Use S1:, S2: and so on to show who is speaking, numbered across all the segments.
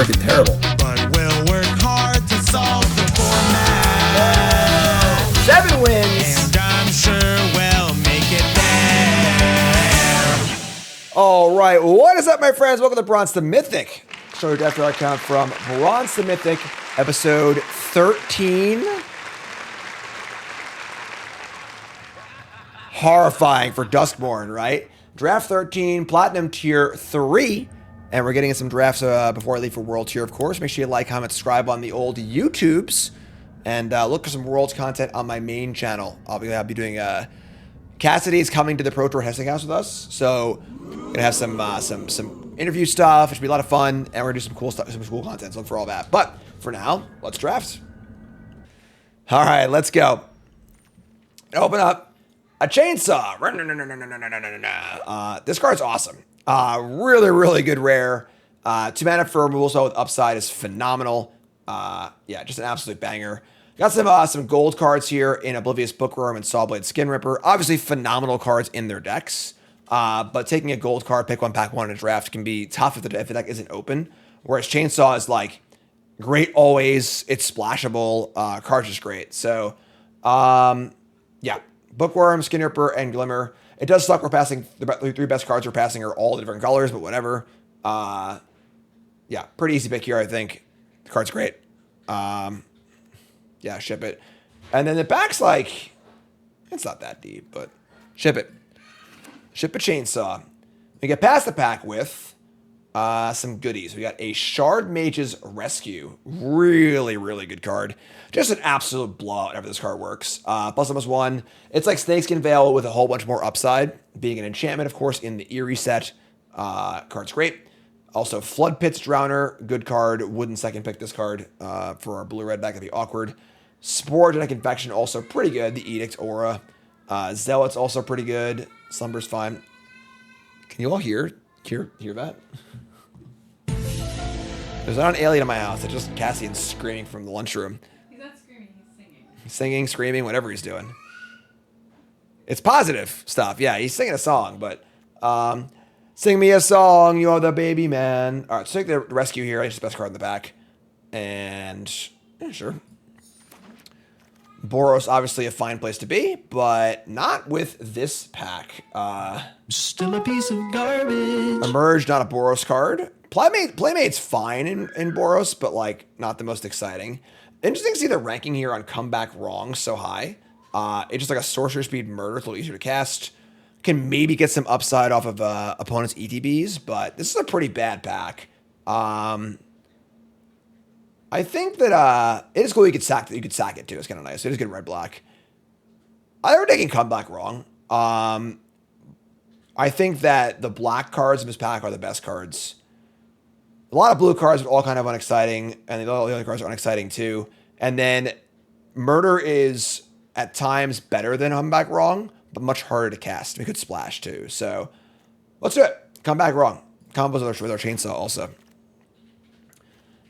S1: freaking terrible.
S2: But we'll work hard to solve the format.
S1: 7 wins.
S2: And I'm sure we'll make it there.
S1: All right, what is up, my friends? Welcome to Bronze to Mythic. Show your draft account from Bronze to Mythic, episode 13. Horrifying for Duskmourn, right? Draft 13, Platinum Tier 3. And we're getting in some drafts before I leave for World Tier, of course. Make sure you like, comment, subscribe on the old YouTubes. And look for some Worlds content on my main channel. I'll be doing... Cassidy's coming to the Pro Tour Hessing House with us. So, we're going to have some interview stuff. It should be a lot of fun. And we're going to do some cool stuff, some cool content. So look for all that. But, for now, let's draft. All right, let's go. Open up. A chainsaw. This card's awesome. Really, really good rare. 2 mana for removal spell with upside is phenomenal. Yeah, just an absolute banger. Got some gold cards here in Oblivious Bookworm and Sawblade Skin Ripper. Obviously, phenomenal cards in their decks. But taking a gold card, pick one, pack one in a draft can be tough if the deck isn't open. Whereas Chainsaw is like great always. It's splashable. Card's just great. So, yeah. Bookworm, Skin Ripper, and Glimmer. It does suck we're passing, the 3 best cards we're passing are all the different colors, but whatever. Yeah, pretty easy pick here, I think. The card's great. Yeah, ship it. And then the back's like, it's not that deep, but ship it. Ship a Chainsaw. We get past the pack with some goodies. We got a Shard Mage's Rescue. Really, really good card. Just an absolute blowout whenever this card works. +1/+1. It's like Snakeskin Veil with a whole bunch more upside. Being an enchantment, of course, in the Eerie set. Card's great. Also, Flood Pit's Drowner. Good card. Wouldn't second pick this card for our blue-red deck. That'd be awkward. Sporogenic Infection, also pretty good. The Edict Aura. Zealot's also pretty good. Slumber's fine. Can you all hear that? There's not an alien in my house. It's just Cassian screaming from the lunchroom.
S3: He's not screaming, he's singing.
S1: He's singing, screaming, whatever he's doing. It's positive stuff. Yeah, he's singing a song, but sing me a song, you're the baby man. All right, so take the rescue here. It's the best card in the back. And, yeah, sure. Boros, obviously a fine place to be, but not with this pack.
S2: Still a piece of garbage.
S1: Emerge, not a Boros card. Playmate's fine in Boros, but like not the most exciting. Interesting to see the ranking here on Comeback Wrong so high. It's just like a sorcerer speed murder. It's a little easier to cast. Can maybe get some upside off of opponent's ETBs, but this is a pretty bad pack. I think that it is cool you could sack it too. It's kind of nice. It is good red black. We're taking Comeback Wrong. I think that the black cards in this pack are the best cards. A lot of blue cards are all kind of unexciting, and all the other cards are unexciting too. And then Murder is at times better than Comeback Wrong, but much harder to cast. We could splash too. So let's do it. Comeback Wrong. Combos with our Chainsaw also.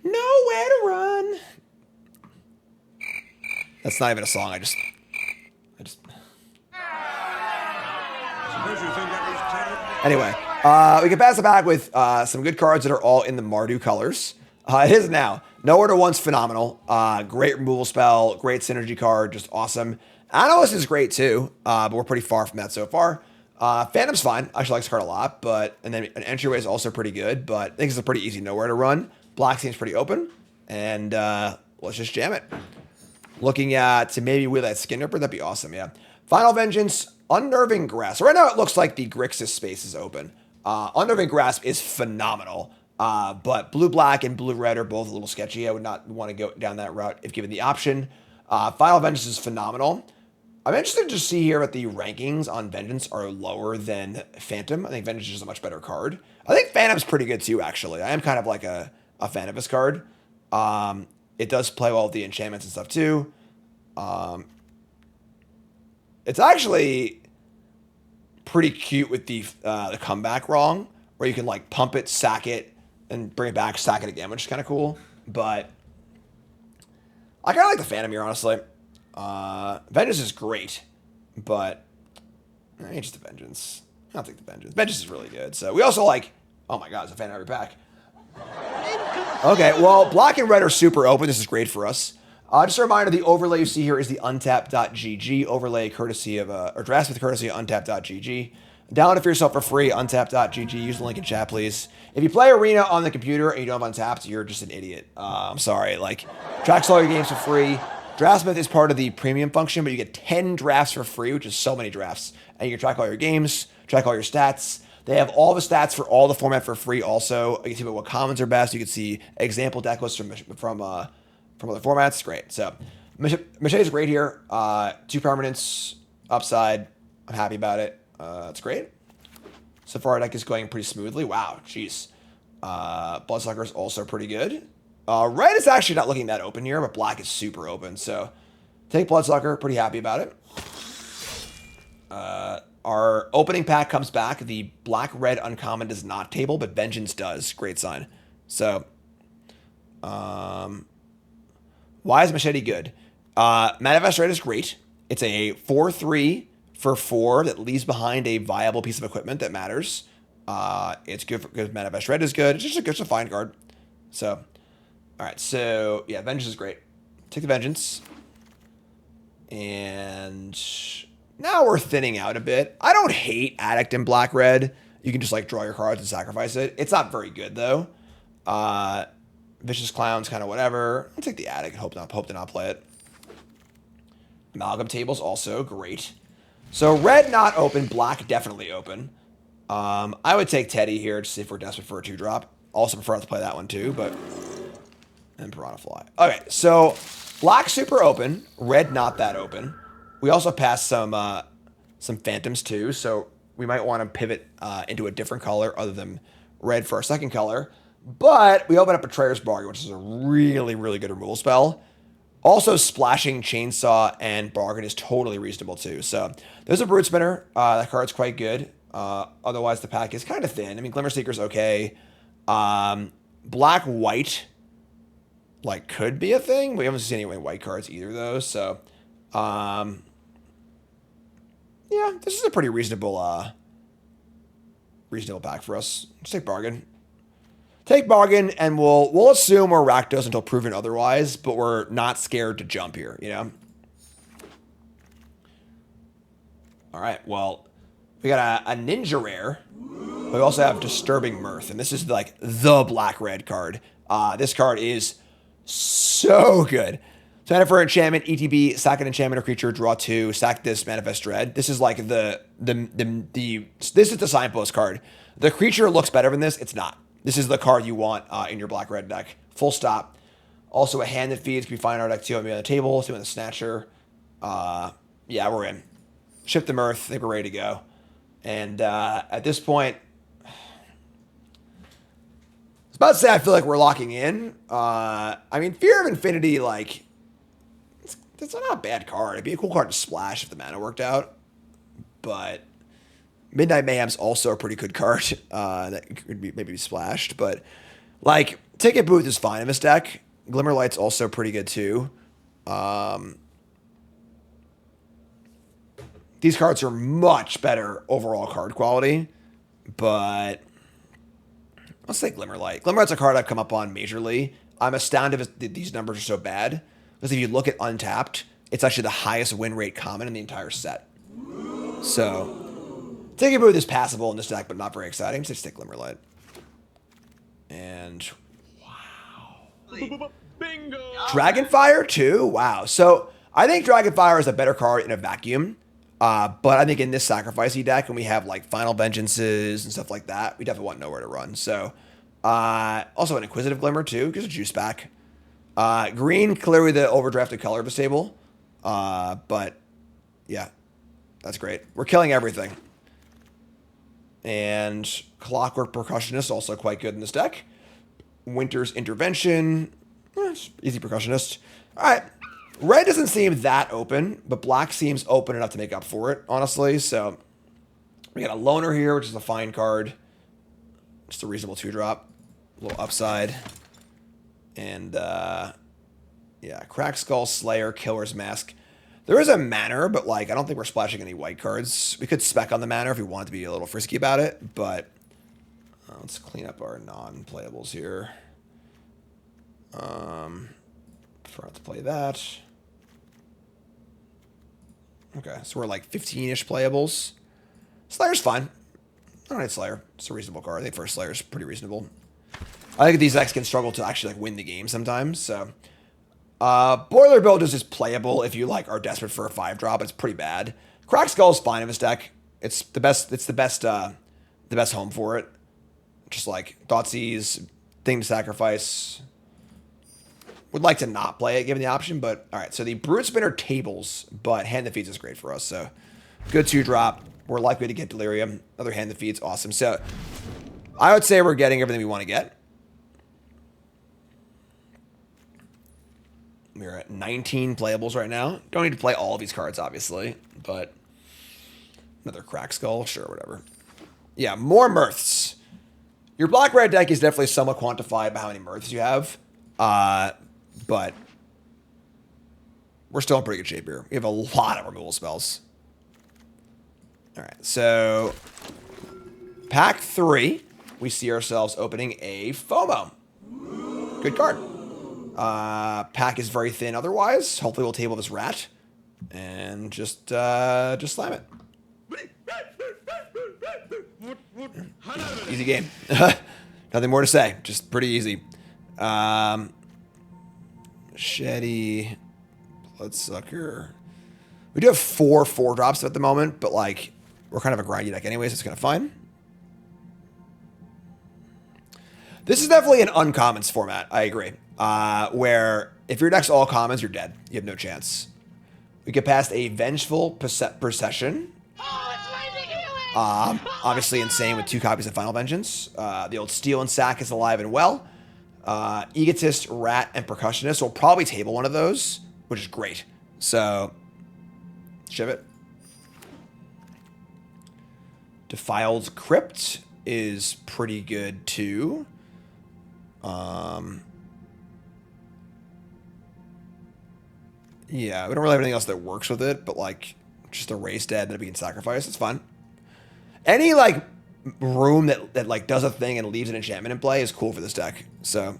S1: Nowhere to run. That's not even a song. I just. Anyway, we can pass it back with some good cards that are all in the Mardu colors. It is now. Nowhere to Run's phenomenal. Great removal spell. Great synergy card. Just awesome. Analyst is great too, but we're pretty far from that so far. Phantom's fine. I actually like this card a lot, and then an entryway is also pretty good, but I think it's a pretty easy Nowhere to Run. Black seems pretty open, and let's just jam it. Looking at to maybe with that Skin Ripper, that'd be awesome, yeah. Final Vengeance, Unnerving Grasp. Right now it looks like the Grixis space is open. Unnerving Grasp is phenomenal, but blue-black and blue-red are both a little sketchy. I would not want to go down that route if given the option. Final Vengeance is phenomenal. I'm interested to see here that the rankings on Vengeance are lower than Phantom. I think Vengeance is a much better card. I think Phantom's pretty good too, actually. I am kind of like a fan of this card. It does play well with the enchantments and stuff too. It's actually pretty cute with the Comeback Wrong, where you can like pump it, sack it, and bring it back, sack it again, which is kind of cool. But I kind of like the Phantom here, honestly. Vengeance is great, but just the Vengeance. I'll take the Vengeance. Vengeance is really good. So we also like, oh my god, it's a Phantom every pack. Okay, well, black and red are super open. This is great for us. Just a reminder, the overlay you see here is the untap.gg overlay courtesy of, or drafts with courtesy of untap.gg. Download it for yourself for free, untap.gg. Use the link in chat, please. If you play Arena on the computer and you don't have Untapped, you're just an idiot. I'm sorry. Like, tracks all your games for free. Draftsmith is part of the premium function, but you get 10 drafts for free, which is so many drafts. And you can track all your games, track all your stats. They have all the stats for all the format for free also. You can see what commons are best. You can see example deck lists from other formats. Great. So, Machete is great here. 2 permanents, upside. I'm happy about it. That's great. So far, our deck is going pretty smoothly. Wow, jeez. Bloodsucker is also pretty good. Red is actually not looking that open here, but black is super open. So take Bloodsucker. Pretty happy about it. Our opening pack comes back. The black-red uncommon does not table, but Vengeance does. Great sign. So, why is Machete good? Manifest Red is great. It's a 4/3 for 4 that leaves behind a viable piece of equipment that matters. It's good because Manifest Red is good. It's just a fine card. So, all right. So, yeah, Vengeance is great. Take the Vengeance. And now we're thinning out a bit. I don't hate Addict in black-red. You can just, like, draw your cards and sacrifice it. It's not very good, though. Vicious Clown's kind of whatever. I'll take the Addict and hope to not play it. Amalgam Table's also great. So red not open, black definitely open. I would take Teddy here just if we're desperate for a 2-drop. Also prefer not to play that one too, but and Piranha Fly. Okay, so black super open, red not that open. We also passed some phantoms too, so we might want to pivot into a different color other than red for our second color. But we open up Betrayer's Bargain, which is a really, really good removal spell. Also, Splashing Chainsaw and Bargain is totally reasonable too. So there's a Brood Spinner. That card's quite good. Otherwise, the pack is kind of thin. I mean, Glimmer Seeker's okay. Black-white, like, could be a thing. We haven't seen any white cards either, though. So, yeah, this is a pretty reasonable pack for us. Just take Bargain. Take Bargain, and we'll assume we're Rakdos until proven otherwise, but we're not scared to jump here, you know? All right, well, we got a Ninja Rare. We also have Disturbing Mirth, and this is like the black-red card. This card is so good. So for enchantment, ETB, sack an enchantment or creature, draw 2, sack this, Manifest Dread. This is like this is the signpost card. The creature looks better than this. It's not. This is the card you want in your black-red deck. Full stop. Also, a hand that feeds can be fine in our deck too. Maybe on the table, doing the Snatcher. Yeah, we're in. Ship the Mirth. I think we're ready to go. And at this point, I was about to say I feel like we're locking in. I mean, Fear of Infinity, like, it's not a bad card. It'd be a cool card to splash if the mana worked out. But Midnight Mayhem's also a pretty good card that could be maybe splashed. But, like, Ticket Booth is fine in this deck. Glimmerlight's also pretty good, too. These cards are much better overall card quality. But let's say Glimmerlight. Glimmerlight's a card I've come up on majorly. I'm astounded that these numbers are so bad. Because if you look at Untapped, it's actually the highest win rate common in the entire set. So, Ticket Booth is passable in this deck, but not very exciting. So just take Glimmerlight. And, wow.
S2: Bingo!
S1: Dragonfire too? Wow. So, I think Dragonfire is a better card in a vacuum. But I think in this Sacrificey deck, when we have like Final Vengeances and stuff like that, we definitely want nowhere to run. So, also an Inquisitive Glimmer too, gives a juice back. Green, clearly the overdrafted color of this table. But yeah, that's great. We're killing everything. And Clockwork Percussionist, also quite good in this deck. Winter's Intervention, easy Percussionist. All right. Red doesn't seem that open, but black seems open enough to make up for it, honestly. So we got a Loner here, which is a fine card. Just a reasonable 2-drop. A little upside. And, yeah, Cracked Skull, Slayer, Killer's Mask. There is a Manor, but, like, I don't think we're splashing any white cards. We could spec on the Manor if we wanted to be a little frisky about it, but let's clean up our non-playables here. Forgot to play that. Okay, so we're like 15-ish playables. Slayer's fine. I don't hate Slayer. It's a reasonable card. I think first Slayer is pretty reasonable. I think these decks can struggle to actually like win the game sometimes. So, Boiler Build is just playable if you like are desperate for a 5-drop. It's pretty bad. Crack Skull is fine in this deck. It's the best. It's the best home for it. Just like Thoughtseize, Thing to Sacrifice. Would like to not play it given the option, but all right. So the Brute Spinner tables, but Hand that Feeds is great for us. So good 2-drop. We're likely to get Delirium. Another Hand that Feeds, awesome. So I would say we're getting everything we want to get. We're at 19 playables right now. Don't need to play all of these cards, obviously, but another Crack Skull, sure, whatever. Yeah, more Mirths. Your black-red deck is definitely somewhat quantified by how many Mirths you have. But we're still in pretty good shape here. We have a lot of removal spells. All right, so pack 3, we see ourselves opening a FOMO. Good card. Pack is very thin otherwise. Hopefully we'll table this rat and just slam it. Easy game. Nothing more to say. Just pretty easy. Shetty, Bloodsucker. We do have 4-drops at the moment, but like we're kind of a grindy deck anyways. It's kind of fine. This is definitely an uncommons format. I agree. Where if your deck's all commons, you're dead. You have no chance. We get past a Vengeful Procession. Obviously insane with 2 copies of Final Vengeance. The old Steel and Sack is alive and well. Egotist, Rat, and Percussionist. We'll probably table one of those, which is great. So, ship it. Defiled Crypt is pretty good too. Yeah, we don't really have anything else that works with it, but like just a race dead that we can sacrifice. It's fine. Any like room that like does a thing and leaves an enchantment in play is cool for this deck. So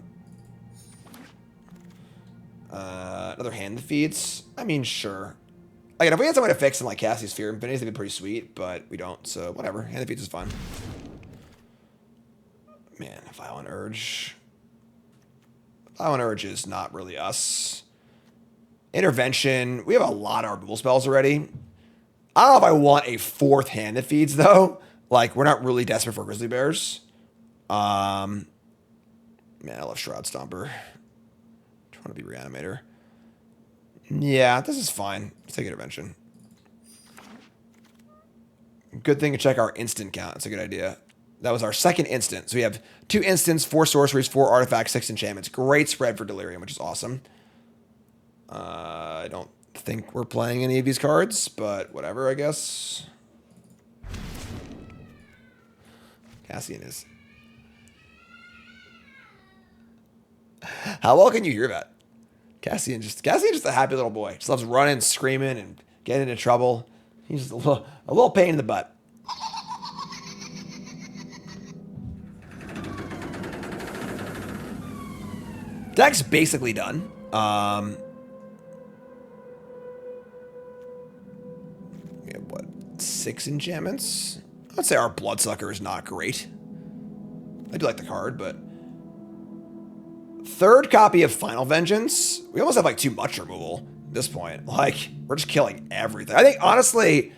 S1: another Hand that Feeds. I mean, sure. Again, if we had someone to fix and like cast these Fear Infinities, it'd be pretty sweet, but we don't. So whatever. Hand that Feeds is fine. Man, Violent Urge. Violent Urge is not really us. Intervention. We have a lot of removal spells already. I don't know if I want a 4th Hand that Feeds, though. Like, we're not really desperate for Grizzly Bears. Man, I love Shroud Stomper. Trying to be Reanimator. Yeah, this is fine. Let's take Intervention. Good thing to check our instant count. That's a good idea. That was our 2nd instant. So we have 2 instants, 4 sorceries, 4 artifacts, 6 enchantments. Great spread for Delirium, which is awesome. I don't think we're playing any of these cards, but whatever, I guess. Cassian is. How well can you hear that? Cassian's just a happy little boy. Just loves running, screaming, and getting into trouble. He's just a little pain in the butt. Deck's basically done. We have, what, 6 enchantments? I'd say our Bloodsucker is not great. I do like the card, but... 3rd copy of Final Vengeance. We almost have, like, too much removal at this point. Like, we're just killing everything. I think, honestly,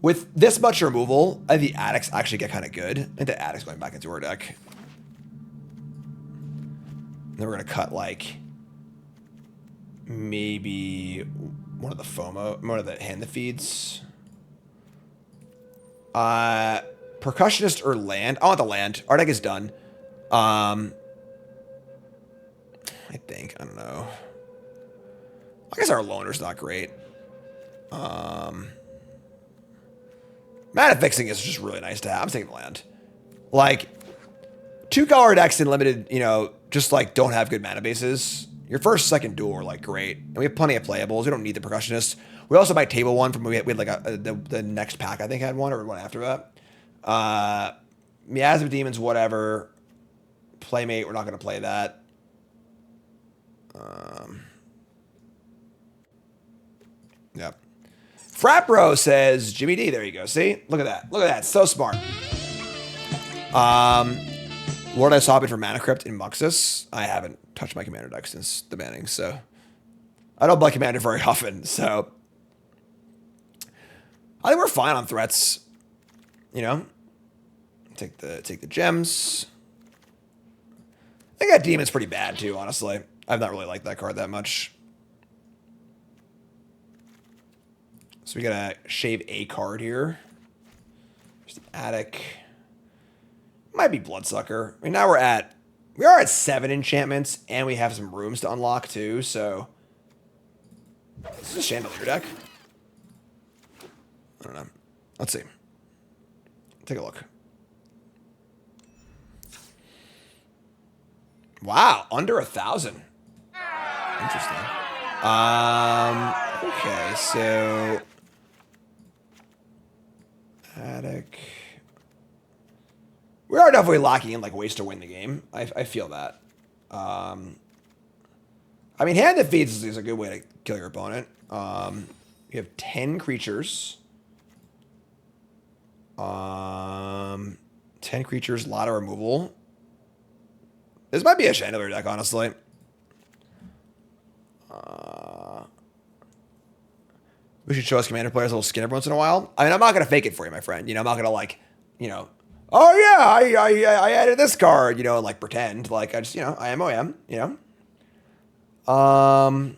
S1: with this much removal, I think the Addicts actually get kind of good. I think the Addicts going back into our deck. Then we're going to cut, like... maybe one of the FOMO, one of the Hand that Feeds. Percussionist or land. I want the land. Our deck is done. I think. I don't know. I guess our loner's not great. Mana Fixing is just really nice to have. I'm taking the land. Like, 2-color decks in limited, you know, just like don't have good mana bases. Your first, second duel are like great. And we have plenty of playables. We don't need the Percussionist. We also might table one from we had like the next pack I think had one or one after that. Miasma Demons, whatever. Playmate, we're not going to play that. Yep. Frapro says Jimmy D. There you go. See? Look at that. Look at that. So smart. What did I swap in for Mana Crypt in Muxus? I haven't touched my Commander deck since the banning, so I don't play Commander very often, so I think we're fine on threats. You know? Take the gems. I think that Demon's pretty bad too, honestly. I've not really liked that card that much. So we gotta shave a card here. There's the Attic. Might be Bloodsucker. I mean, now we are at 7 enchantments, and we have some rooms to unlock too, so this is a Chandelier deck. I don't know. Let's see. Take a look. Wow, under 1,000. Interesting. Okay, so Attic. We are definitely locking in like ways to win the game. I feel that. I mean, Hand That Feeds is a good way to kill your opponent. You have 10 creatures. 10 creatures, a lot of removal. This might be a Chandelier deck, honestly. We should show us Commander players a little skin every once in a while. I mean, I'm not going to fake it for you, my friend. You know, I'm not going to like, you know, oh yeah, I added this card, you know, and like pretend. Like, I just, you know, I am who I am, you know. God,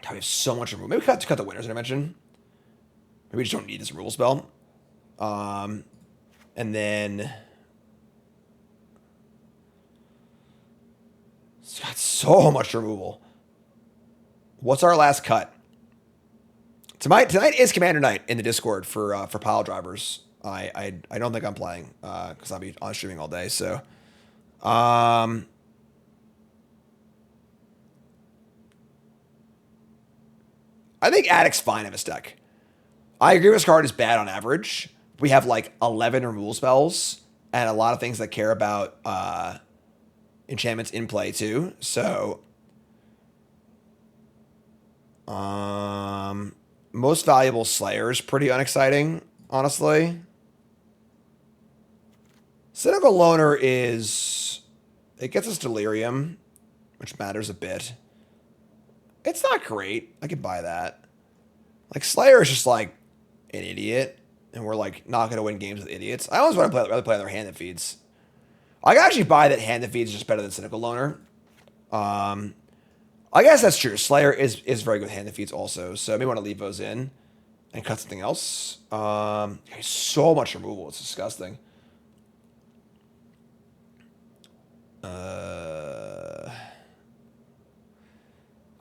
S1: we have so much removal. Maybe cut the winners that I mentioned. Maybe we just don't need this removal spell. And then it's got so much removal. What's our last cut? Tonight is Commander Night in the Discord for pile drivers. I don't think I'm playing because I'll be on streaming all day. So, I think Attic's fine in this deck. I agree this card is bad on average. We have like 11 removal spells and a lot of things that care about enchantments in play too. So, most valuable Slayer is pretty unexciting, honestly. Cynical Loner it gets us Delirium, which matters a bit. It's not great. I could buy that. Like, Slayer is just like an idiot, and we're like not going to win games with idiots. I always want to rather play other Hand That Feeds. I can actually buy that Hand That Feeds is just better than Cynical Loner. I guess that's true. Slayer is very good with Hand That Feeds also, so I may want to leave those in and cut something else. So much removal. It's disgusting.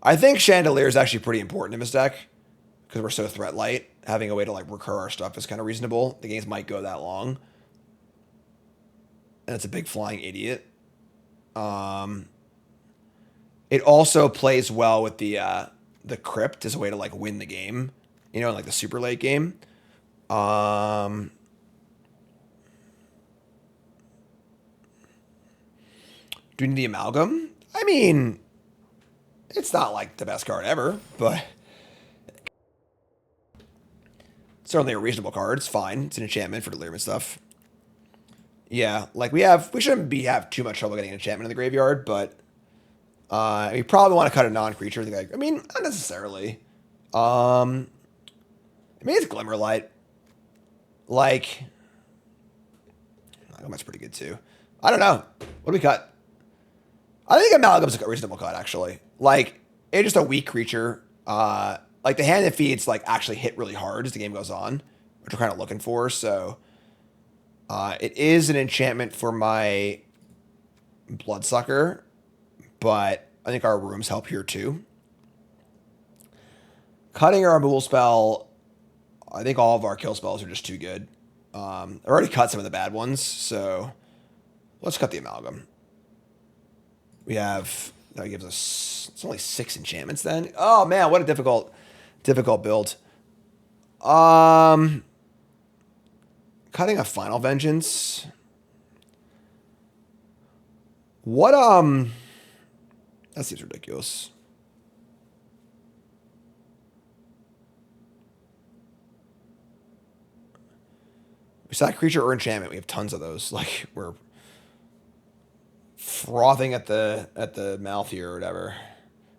S1: I think Chandelier is actually pretty important in this deck because we're so threat light. Having a way to like recur our stuff is kind of reasonable. The games might go that long, and it's a big flying idiot. It also plays well with the Crypt as a way to like win the game, you know, in like the super late game. Do we need the Amalgam? I mean, it's not like the best card ever, but certainly a reasonable card. It's fine. It's an enchantment for Delirium and stuff. Yeah, like we shouldn't have too much trouble getting an enchantment in the graveyard, but we probably want to cut a non-creature. I mean, not necessarily. I mean, it's Glimmerlight. Like, Amalgam's pretty good too. I don't know. What do we cut? I think Amalgam's a reasonable cut, actually. Like, it's just a weak creature. Like, the Hand That Feeds, like, actually hit really hard as the game goes on, which we're kind of looking for, so it is an enchantment for my Bloodsucker, but I think our rooms help here too. Cutting our removal spell, I think all of our kill spells are just too good. I've already cut some of the bad ones, so let's cut the Amalgam. That gives us, it's only 6 enchantments then. Oh man, what a difficult build. Cutting a Final Vengeance. What That seems ridiculous. We sack creature or enchantment. We have tons of those. Like, we're frothing at the mouth here or whatever.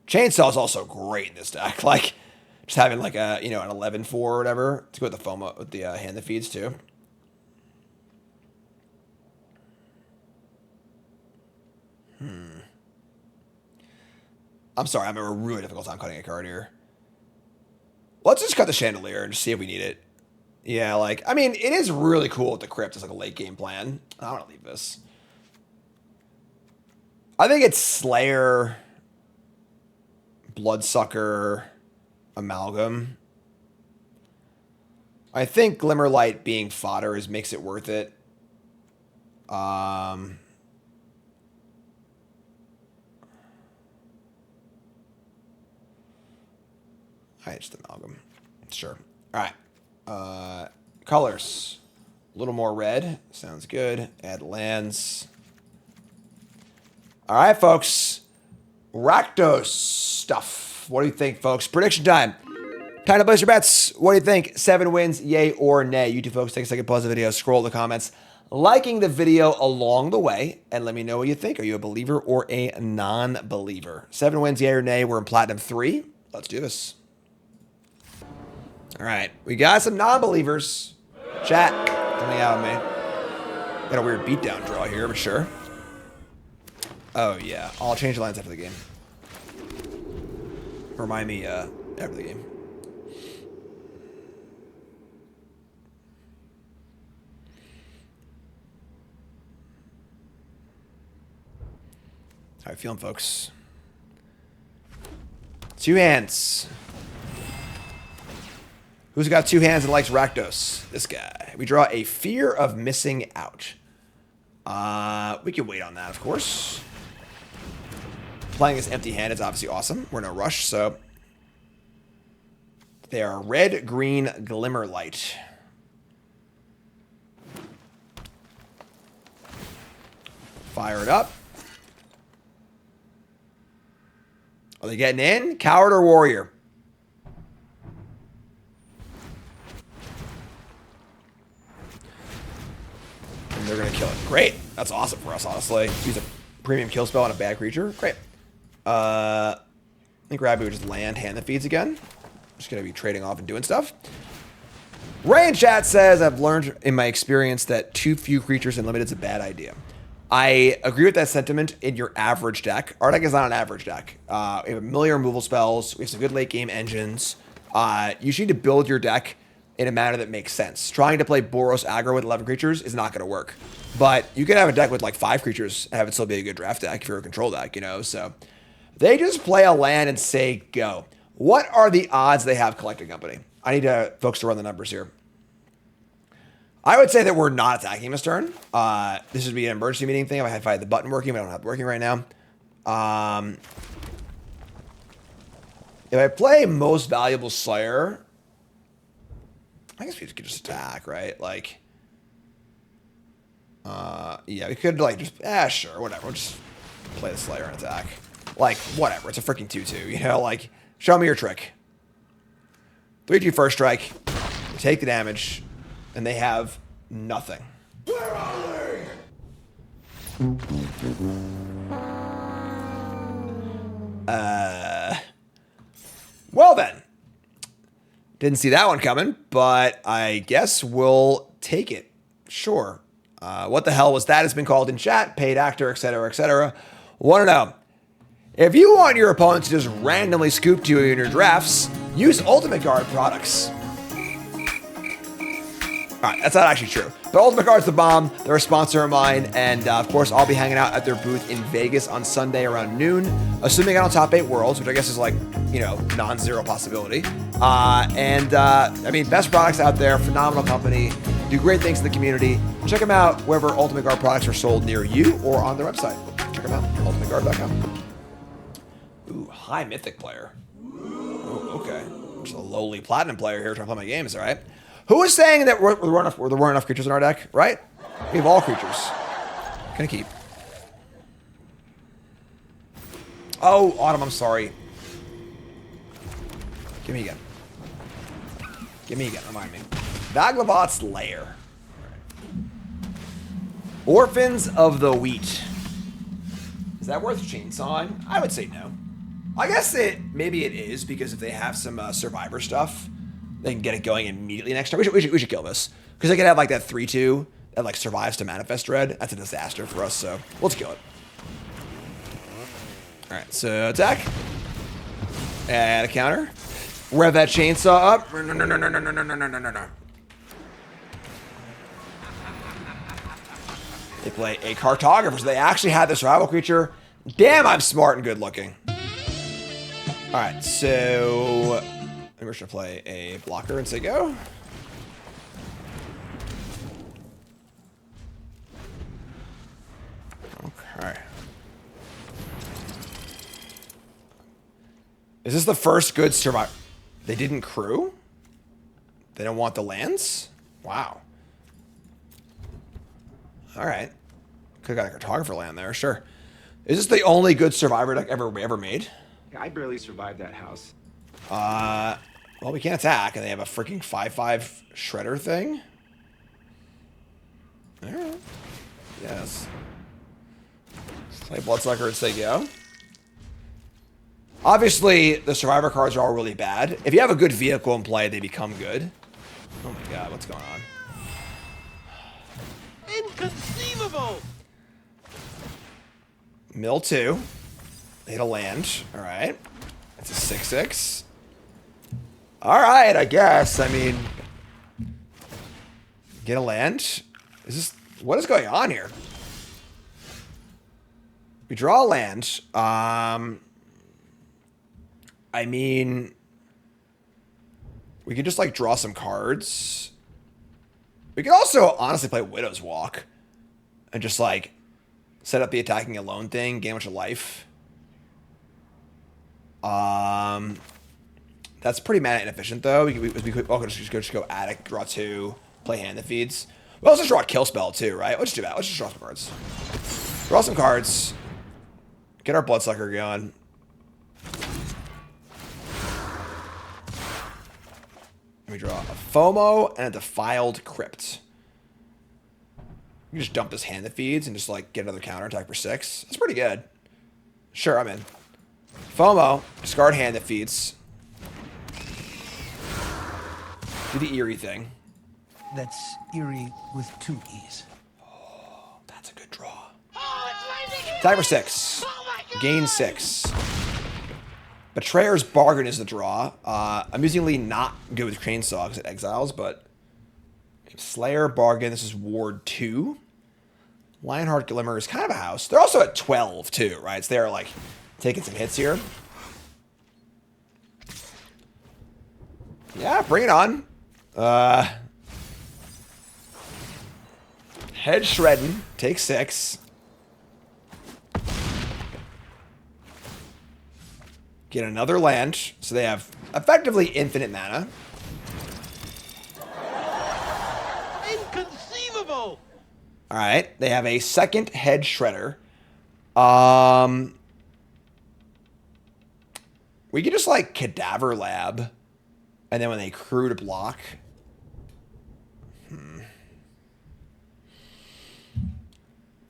S1: Chainsaw is also great in this deck. Like, just having like a, you know, an 11-4 or whatever to go with the foam with the hand that feeds too. I'm sorry, I'm having a really difficult time cutting a card here. Let's just cut the chandelier and just see if we need it. Yeah, like, I mean, it is really cool with the crypt as like a late game plan. I want to leave this. I think it's Slayer, Bloodsucker, Amalgam. I think Glimmerlight being fodder makes it worth it. Alright, just Amalgam. Sure. Alright. Colors. A little more red. Sounds good. Add lands. Alright, folks. Rakdos stuff. What do you think, folks? Prediction time. Time to place your bets. What do you think? 7 wins, yay or nay? You two folks, take a second, pause the video, scroll the comments, liking the video along the way, and let me know what you think. Are you a believer or a non-believer? 7 wins, yay or nay? We're in Platinum 3. Let's do this. All right, we got some non-believers. Chat, coming out with me. Got a weird beatdown draw here, but sure. Oh, yeah. I'll change the lines after the game. Remind me after the game. How you feeling, folks? 2 hands. Who's got 2 hands and likes Rakdos? This guy. We draw a Fear of Missing Out. We can wait on that, of course. Playing this empty hand is obviously awesome. We're in a rush, so... They are red, green, Glimmerlight. Fire it up. Are they getting in? Coward or Warrior? And they're going to kill it. Great. That's awesome for us, honestly. Use a premium kill spell on a bad creature. Great. I think Rabbi would just land hand that feeds again. Just going to be trading off and doing stuff. Ray in chat says, I've learned in my experience that too few creatures in limited is a bad idea. I agree with that sentiment in your average deck. Our deck is not an average deck. We have a million removal spells. We have some good late game engines. You just need to build your deck in a manner that makes sense. Trying to play Boros aggro with 11 creatures is not going to work. But you can have a deck with like 5 creatures and have it still be a good draft deck if you're a control deck, you know? So they just play a land and say go. What are the odds they have Collecting Company? I need folks to run the numbers here. I would say that we're not attacking this turn. This would be an emergency meeting thing if I had the button working, but I don't have it working right now. If I play Most Valuable Slayer, I guess we could just attack, right? Like, yeah, we could like just, sure, whatever. We'll just play the Slayer and attack. Like, whatever. It's a freaking 2/2, you know? Like, show me your trick. 3/2 first strike. Take the damage. And they have nothing. Where are they? Well then. Didn't see that one coming, but I guess we'll take it. Sure. What the hell was that? Has been called in chat, paid actor, etc., etc. Want to know. If you want your opponent to just randomly scoop to you in your drafts, use Ultimate Guard products. All right, that's not actually true. But Ultimate Guard's the bomb. They're a sponsor of mine. And, of course, I'll be hanging out at their booth in Vegas on Sunday around noon, assuming I don't top 8 worlds, which I guess is like, you know, non-zero possibility. I mean, best products out there, phenomenal company, do great things in the community. Check them out wherever Ultimate Guard products are sold near you or on their website. Check them out, ultimateguard.com. Ooh, high Mythic player. Ooh, okay. Just a lowly Platinum player here trying to play my games, all right? Who is saying that there weren't enough creatures in our deck, right? We have all creatures. Gonna keep. Oh, Autumn, I'm sorry. Give me again. Give me again, remind me. Vaglabot's Lair. Orphans of the Wheat. Is that worth chainsawing? I would say no. I guess maybe it is, because if they have some survivor stuff, they can get it going immediately next turn. We should kill this. Because they can have like that 3-2 that like survives to Manifest Dread. That's a disaster for us, so let's kill it. Alright, so attack. Add a counter. Rev that chainsaw up. No. They play a cartographer, so they actually had the survival creature. Damn, I'm smart and good looking. Alright, so we're gonna play a blocker and say go. Okay. Is this the first good survival? They didn't crew? They don't want the lands? Wow. Alright. Could've got a cartographer land there, sure. Is this the only good survivor deck ever made?
S4: I barely survived that house.
S1: Well, we can't attack, and they have a freaking 5/5 shredder thing. Alright. Yes. Let's play Bloodsucker and say go. Obviously, the survivor cards are all really bad. If you have a good vehicle in play, they become good. Oh my god, what's going on?
S2: Inconceivable!
S1: Mill 2. They hit a land. Alright. It's a 6/6. Alright, I guess. I mean... Get a land? Is this... What is going on here? We draw a land. I mean... We could just, like, draw some cards. We could also, honestly, play Widow's Walk. And just, like... Set up the attacking alone thing, gain a bunch of life. That's pretty mana inefficient though. We could just go Attic, draw 2, play hand that feeds. Well, let's just draw a kill spell too, right? Let's just do that. Let's just draw some cards. Draw some cards. Get our Bloodsucker going. We draw a FOMO and a Defiled Crypt. You can just dump this hand that feeds and just like get another counter attack for 6. That's pretty good. Sure, I'm in. FOMO, discard hand that feeds. Do the eerie thing.
S5: That's eerie with 2 E's.
S1: Oh, that's a good draw. Attack for 6. Gain 6. Betrayer's Bargain is the draw. Amusingly not good with Chainsaw because it exiles, but Slayer, Bargain, this is Ward 2. Lionheart Glimmer is kind of a house. They're also at 12 too, right? So they're like taking some hits here. Yeah, bring it on. Head shredding, take 6. Get another land, so they have effectively infinite mana.
S2: Inconceivable!
S1: All right, they have a second head shredder. We could just like Cadaver Lab, and then when they crew to block.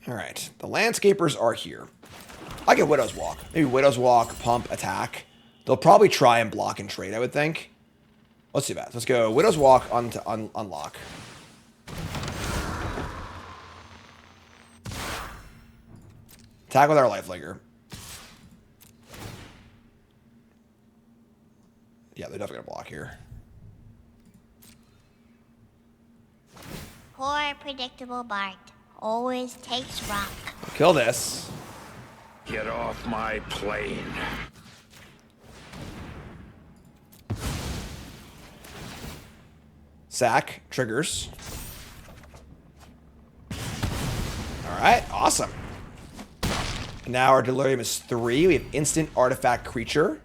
S1: All right, the landscapers are here. I get Widow's Walk. Maybe Widow's Walk, pump, attack. They'll probably try and block and trade, I would think. Let's do that. Let's go Widow's Walk on to unlock. Attack with our Lifelinker. Yeah, they're definitely going to block here.
S6: Poor predictable Bart. Always takes rock.
S1: Kill this.
S4: Get off my plane.
S1: Sack. Triggers. Alright, awesome. And now our Delirium is 3. We have instant artifact creature.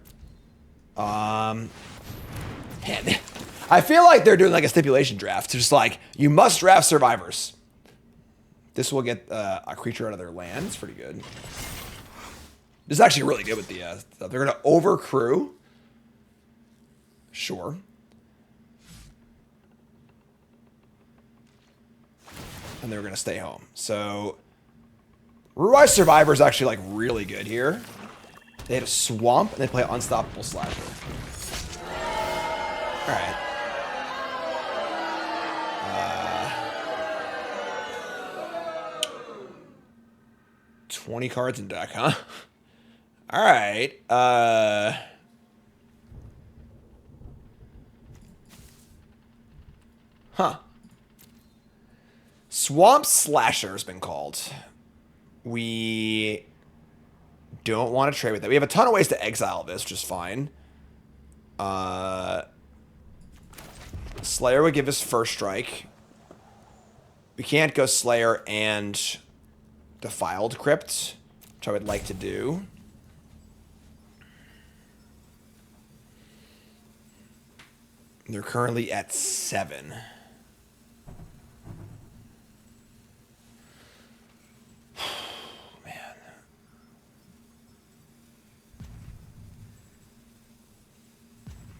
S1: Man, I feel like they're doing like a stipulation draft. Just like, you must draft survivors. This will get a creature out of their land. It's pretty good. This is actually really good with the stuff. They're going to overcrew. Sure. And they're going to stay home. So, Ruai Survivor is actually like really good here. They had a swamp and they play Unstoppable Slasher. All right. 20 cards in deck, huh? All right. Huh. Swamp Slasher has been called. We don't want to trade with that. We have a ton of ways to exile this, which is fine. Slayer would give us first strike. We can't go Slayer and Defiled Crypt, which I would like to do. They're currently at 7. Man.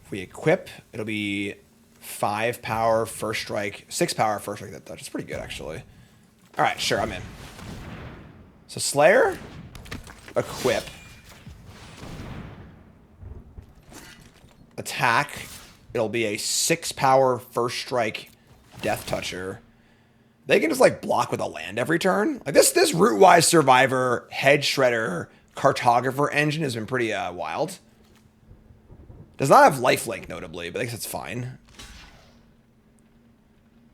S1: If we equip, it'll be 5 power, first strike, 6 power, first strike. That's pretty good, actually. All right, sure, I'm in. So Slayer, equip, attack. It'll be a 6 power, first strike, Death Toucher. They can just like block with a land every turn. Like this Rootwise Survivor, Head Shredder, Cartographer engine has been pretty wild. Does not have lifelink, notably, but I guess it's fine.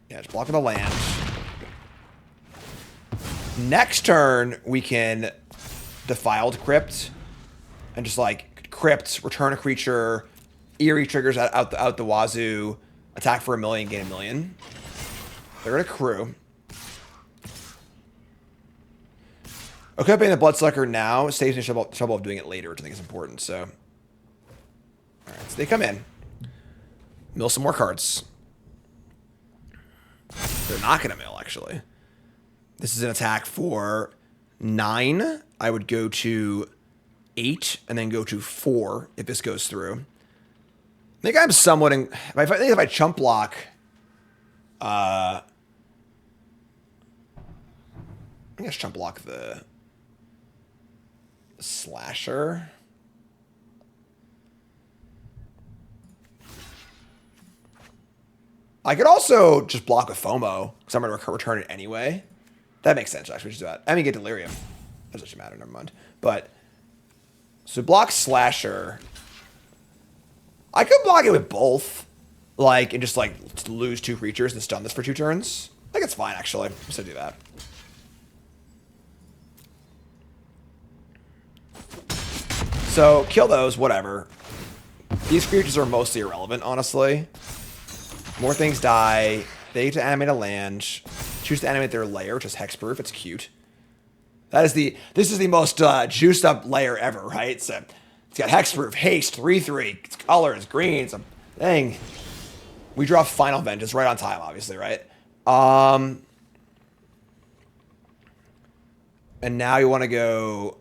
S1: Yeah, just block with a land. Next turn, we can Defiled Crypt and just like Crypt, return a creature, Eerie triggers out the wazoo, attack for 1 million, gain 1 million. They're gonna crew. Equipping the Bloodsucker now saves me trouble of doing it later, which I think is important. So, all right, so they come in, mill some more cards. They're not gonna mill, actually. This is an attack for 9. I would go to 8 and then go to 4 if this goes through. I think I'm somewhat if I chump block, I guess chump block the Slasher. I could also just block with FOMO because I'm going to return it anyway. That makes sense, actually. Just do that. I mean, get Delirium. Doesn't actually matter. Never mind. But so block Slasher. I could block it with both, like, and just like lose 2 creatures and stun this for 2 turns. I think it's fine, actually. I'm just gonna do that. So kill those, whatever. These creatures are mostly irrelevant, honestly. More things die. They get to animate a land. Choose to animate their layer, which is hexproof. It's cute. This is the most juiced up layer ever, right? So it's got hexproof, haste, 3/3. It's colors, green. It's a thing. We draw Final Vengeance right on time, obviously, right? And now you want to go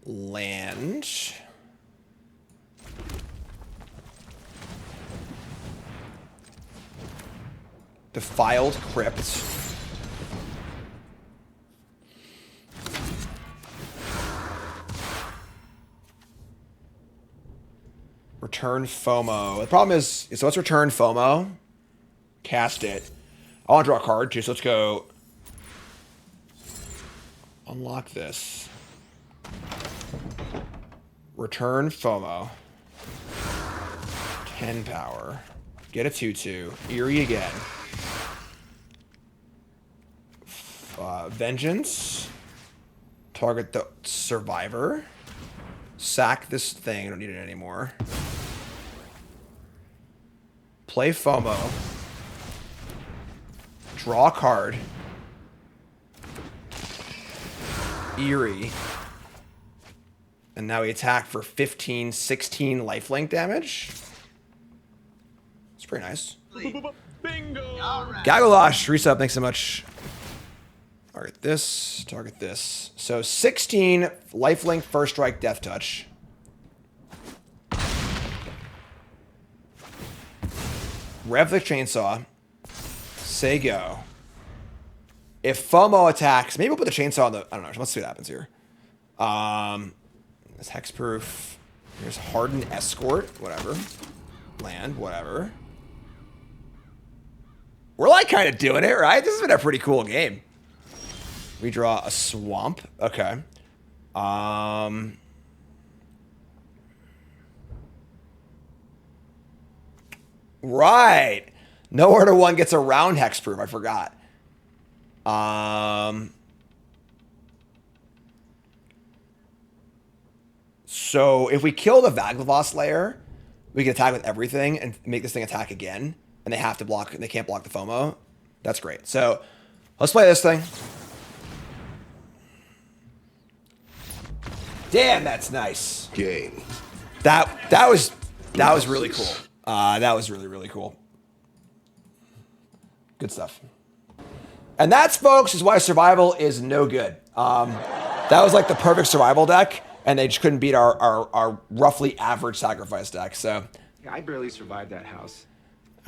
S1: land. Defiled Crypt. Return FOMO. The problem is, so let's return FOMO. Cast it. I want to draw a card too, so let's go unlock this. Return FOMO. 10 power. Get a 2/2. Eerie again. Vengeance. Target the Survivor. Sack this thing. I don't need it anymore. Play FOMO. Draw a card. Eerie. And now we attack for 15, 16 lifelink damage. It's pretty nice. Bingo! Gagalash, resub, thanks so much. Target this, target this. So 16 lifelink, first strike, death touch. Rev the chainsaw. Say go. If FOMO attacks, maybe we'll put the chainsaw on the, I don't know, let's see what happens here. This hexproof. Here's Hardened Escort, whatever. Land, whatever. We're like kind of doing it, right? This has been a pretty cool game. We draw a swamp. Okay. Right. No order one gets around hexproof. I forgot. So if we kill the Vaglavoss layer, we can attack with everything and make this thing attack again. And they have to block, they can't block the FOMO. That's great. So let's play this thing. Damn, that's nice.
S4: Game.
S1: That was really cool. That was really cool. Good stuff. And that's, folks, is why survival is no good. That was like the perfect survival deck, and they just couldn't beat our roughly average sacrifice deck. So
S4: Yeah, I barely survived that house.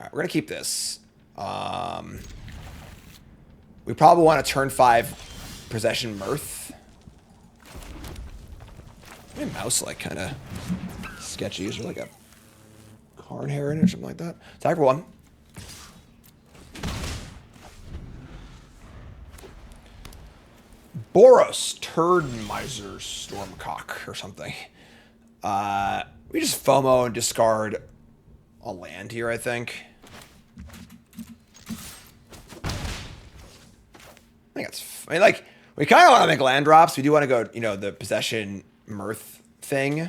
S1: all right, we're gonna keep this. We probably want to turn 5 possession Mirth. My mouse like kind of sketchy. Is there like a card hair in it or something like that? Attack for 1. Boros, Turd Miser, Stormcock or something. We just FOMO and discard a land here, I think. I mean, like, we kind of want to make land drops. We do want to go, you know, the possession Mirth thing.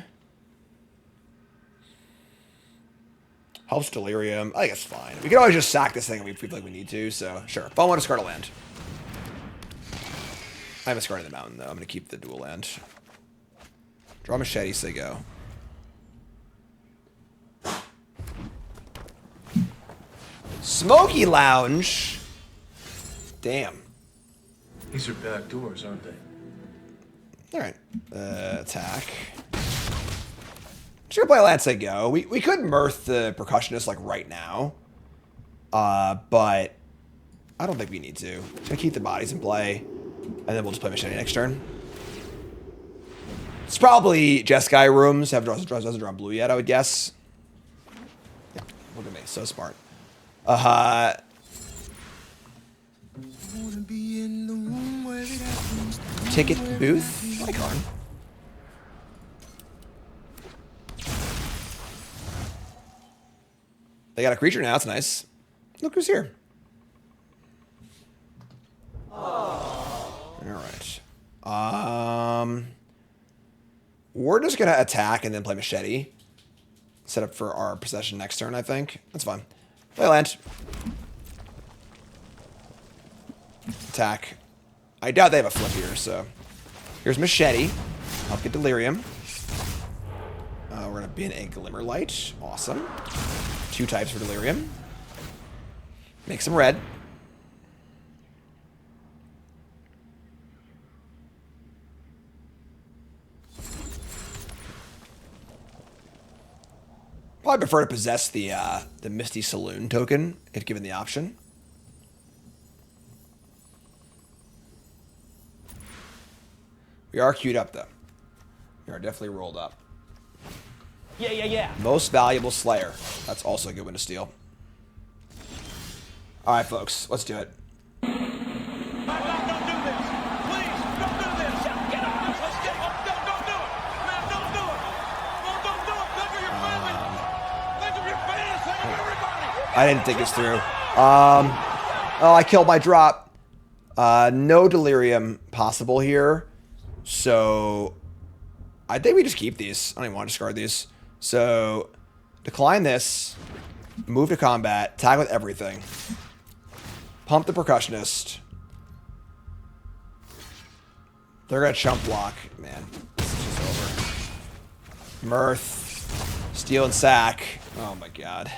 S1: Helps Delirium. I think it's fine. We can always just sack this thing if we feel like we need to, so sure. FOMO, discard a land. I haven't discarded the mountain, though. I'm going to keep the dual land. Draw Machete, say go. Smoky Lounge. Damn.
S7: These are back doors, aren't they?
S1: All right. Attack. Just gonna play land, say go. We could Mirth the Percussionist like right now. But I don't think we need to. Just gonna keep the bodies in play. And then we'll just play Machete next turn. It's probably Jeskai rooms. Doesn't draw blue yet, I would guess. Yeah, look at me. So smart. Ticket booth. My card. They got a creature now. It's nice. Look who's here. All right. We're just gonna attack and then play Machete. Set up for our possession next turn, I think. That's fine. Play land. Attack. I doubt they have a flip here, so. Here's Machete. Help get Delirium. We're gonna bin a Glimmerlight. Awesome. 2 types for Delirium. Make some red. Probably prefer to possess the Misty Saloon token if given the option. We are queued up though. We are definitely rolled up.
S8: Yeah.
S1: Most Valuable Slayer. That's also a good one to steal. All right, folks, let's do it. I didn't think this through. Oh, I killed my drop. No Delirium possible here. So I think we just keep these. I don't even want to discard these. So decline this. Move to combat. Tag with everything. Pump the Percussionist. They're going to chump block. Man, this is just over. Mirth. Steal and sack. Oh my god.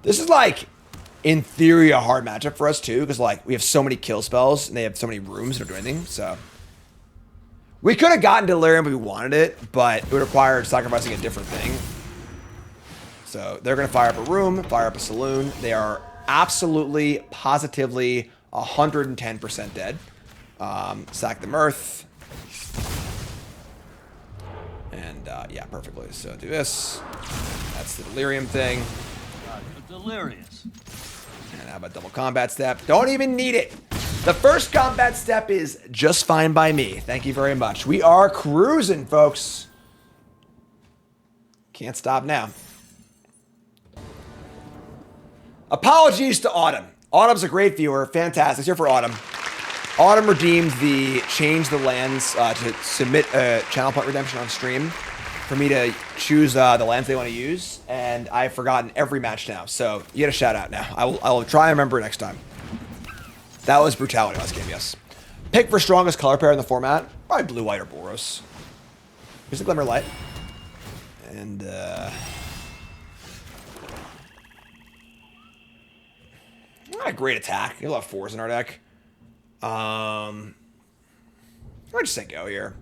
S1: This is like, in theory, a hard matchup for us too, because like we have so many kill spells and they have so many rooms that don't do anything. So we could have gotten Delirium if we wanted it, but it would require sacrificing a different thing. So they're going to fire up a room, fire up a saloon. They are absolutely, positively 110% dead. Sack the Mirth. And yeah, perfectly. So do this. That's the Delirium thing.
S8: Delirious.
S1: And how about double combat step? Don't even need it. The first combat step is just fine by me. Thank you very much. We are cruising, folks. Can't stop now. Apologies to Autumn. Autumn's a great viewer. Fantastic. Here for Autumn. Autumn redeemed the change the lands to submit a channel point redemption on stream for me to choose the lands they want to use, and I've forgotten every match now. So you get a shout out now. I will try and remember next time. That was brutality last game, yes. Pick for strongest color pair in the format. Probably blue, white, or Boros. Here's the Glimmer Light. And not a great attack. We have a lot of 4s in our deck. I'll just say go here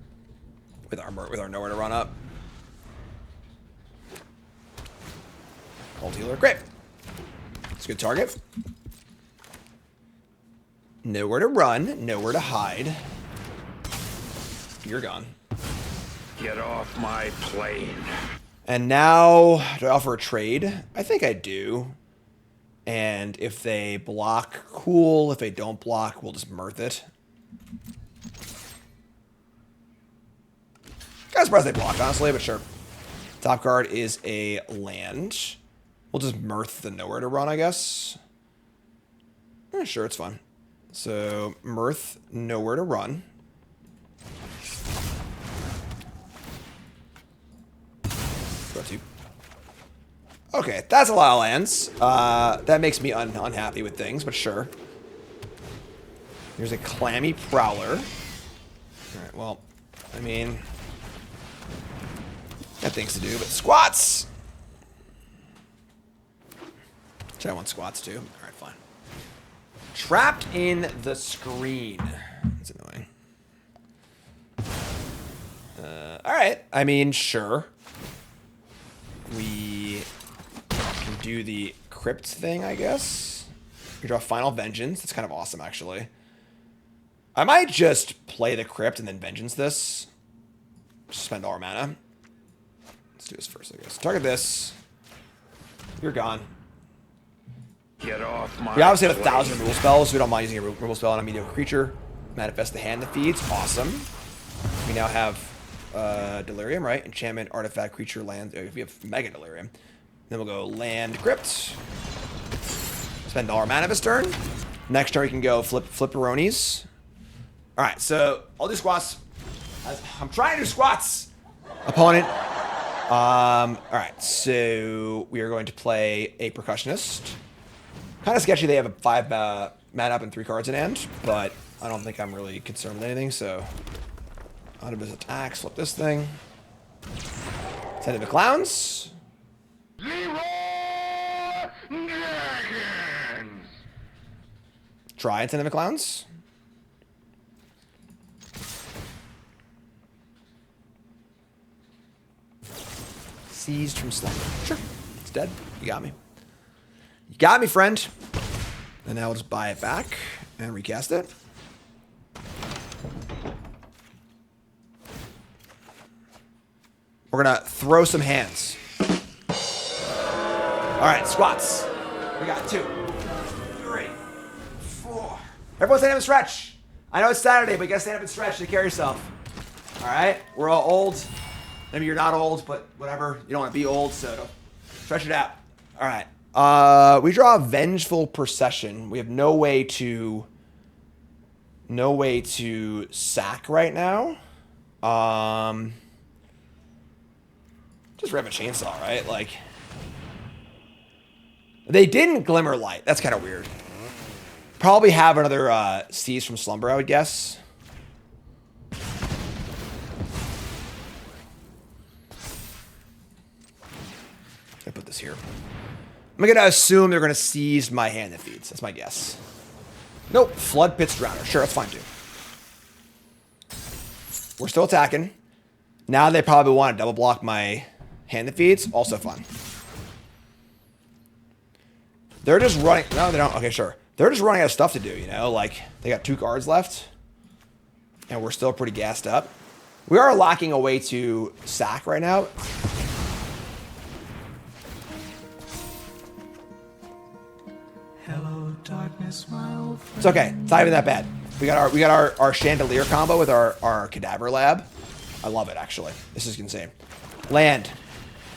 S1: with our nowhere to run up. Cold Healer, great. It's a good target. Nowhere to run, nowhere to hide. You're gone.
S4: Get off my plane.
S1: And now, do I offer a trade? I think I do. And if they block, cool. If they don't block, we'll just mirth it. Kind of surprised they blocked, honestly, but sure. Top card is a land. We'll just mirth the nowhere to run, I guess. Sure, it's fine. So, mirth, nowhere to run. Go to. Okay, that's a lot of lands. That makes me unhappy with things, but sure. Here's a Clammy Prowler. Alright, well, I mean... got things to do, but squats! Which I want squats too. Alright, fine. Trapped in the screen. That's annoying. Alright, I mean, sure. We can do the crypt thing, I guess. We draw Final Vengeance. That's kind of awesome, actually. I might just play the crypt and then Vengeance this. Just spend all our mana. Let's do this first, I guess. Target this. You're gone.
S4: Get off my
S1: We obviously have 1,000 removal spells, so we don't mind using a removal spell on a mediocre creature. Manifest the hand that feeds. Awesome. We now have Delirium, right? Enchantment, artifact, creature, land. We have Mega Delirium. Then we'll go land, crypt. Spend all our mana this turn. Next turn we can go flipperonis. Alright, so I'll do squats. I'm trying to do squats. Opponent. Alright, so we are going to play a percussionist. Kind of sketchy they have a 5 mana up and 3 cards in hand, but I don't think I'm really concerned with anything, so out of his attacks, flip this thing. Send it to clowns. Try and send him to clowns. Seized from slumber. Sure. It's dead. You got me. You got me, friend. And now we'll just buy it back and recast it. We're gonna throw some hands. Alright, squats. We got 2, 3, 4. Everyone stand up and stretch. I know it's Saturday, but you gotta stand up and stretch to carry yourself. Alright? We're all old. Maybe you're not old, but whatever. You don't want to be old, so stretch it out. Alright. We draw a Vengeful Procession. We have no way to sack right now. Just grab a chainsaw, right? Like, they didn't Glimmer Light. That's kind of weird. Probably have another Seize from Slumber, I would guess. I put this here. I'm going to assume they're going to seize my hand that feeds. That's my guess. Nope. Flood Pits Drowner. Sure, that's fine too. We're still attacking. Now they probably want to double block my hand that feeds. Also fun. They're just running. No, they don't. Okay, sure. They're just running out of stuff to do, you know? Like, they got 2 cards left. And we're still pretty gassed up. We are locking away to sack right now.
S2: Hello, darkness, my old friend.
S1: It's okay. It's not even that bad. We got our Chandelier combo with our Cadaver Lab. I love it, actually. This is insane. Land.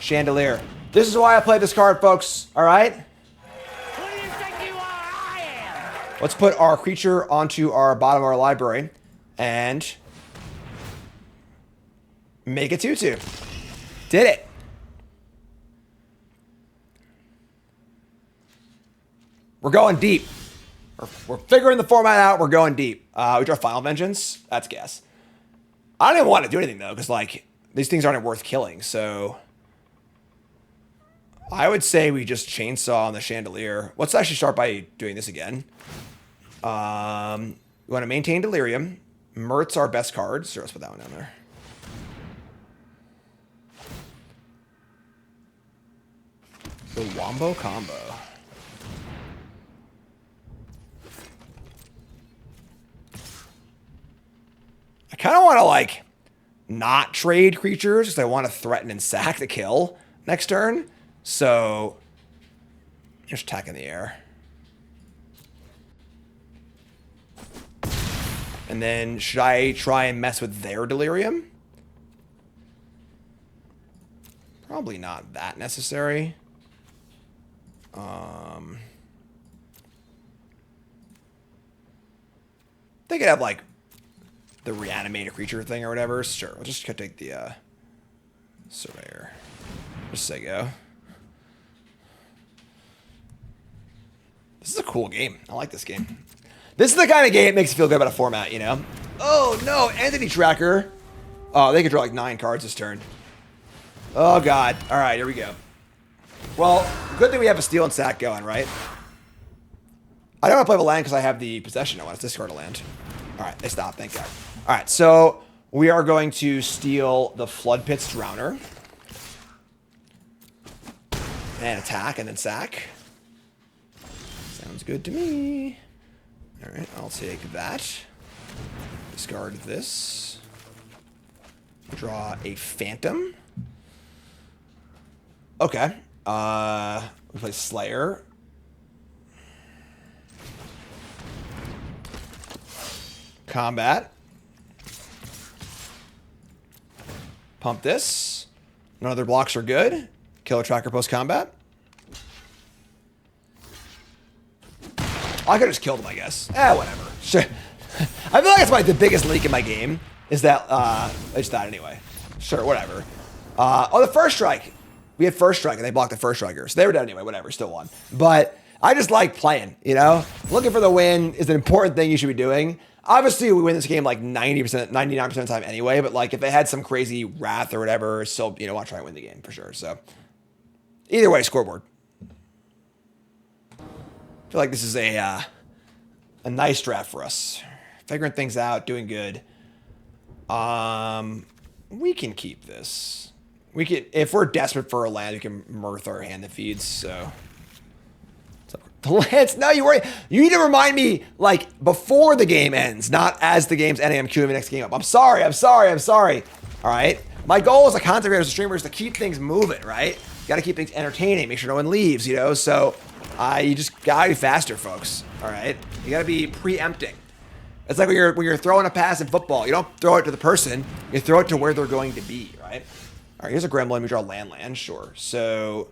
S1: Chandelier. This is why I play this card, folks. All right?
S4: Who do you think you are? I am.
S1: Let's put our creature onto our bottom of our library and make a 2/2. Did it. We're going deep. We're figuring the format out. We're going deep. We draw Final Vengeance. That's gas. I don't even want to do anything, though, because, like, these things aren't worth killing. So I would say we just chainsaw on the Chandelier. Let's actually start by doing this again. We want to maintain Delirium. Mirth's our best card. So let's put that one down there. The Wombo Combo. I kind of want to, like, not trade creatures because I want to threaten and sack the kill next turn. So, just attack in the air. And then, should I try and mess with their Delirium? Probably not that necessary. They could have, like, the reanimate a creature thing or whatever. Sure, we'll just take the Surveyor. Just say go. This is a cool game. I like this game. This is the kind of game that makes you feel good about a format, you know? Oh, no. Entity Tracker. Oh, they could draw like 9 cards this turn. Oh, God. All right, here we go. Well, good thing we have a steal and sack going, right? I don't want to play with land because I have the possession. I want to discard a land. All right, they stopped. Thank God. All right, so we are going to steal the Flood Pits Drowner. And attack and then sack. Sounds good to me. All right, I'll take that. Discard this. Draw a Phantom. Okay. We play Slayer. Combat. Pump this. None other blocks are good. Killer Tracker post combat. I could have just killed him, I guess. Whatever. Sure. I feel like that's the biggest leak in my game is that I just died anyway. Sure, whatever. Oh, the first strike. We had first strike and they blocked the first striker. So they were dead anyway, whatever, still won. But I just like playing, you know? Looking for the win is an important thing you should be doing. Obviously, we win this game like 90%, 99% of the time anyway, but like if they had some crazy wrath or whatever, still, you know, want to try and win the game for sure. So either way, scoreboard. I feel like this is a nice draft for us. Figuring things out, doing good. We can keep this. We can, if we're desperate for a land, we can mirth our hand that feeds, so. The lands, no, you need to remind me, like, before the game ends, not as the game's ending, I'm queuing the next game up. I'm sorry. All right? My goal as a content creator, as a streamer, is to keep things moving, right? You gotta keep things entertaining, make sure no one leaves, you know? So, you just gotta be faster, folks, all right? You gotta be preempting. It's like when you're throwing a pass in football, you don't throw it to the person, you throw it to where they're going to be, right? All right, here's a Gremlin, we draw land, sure. So,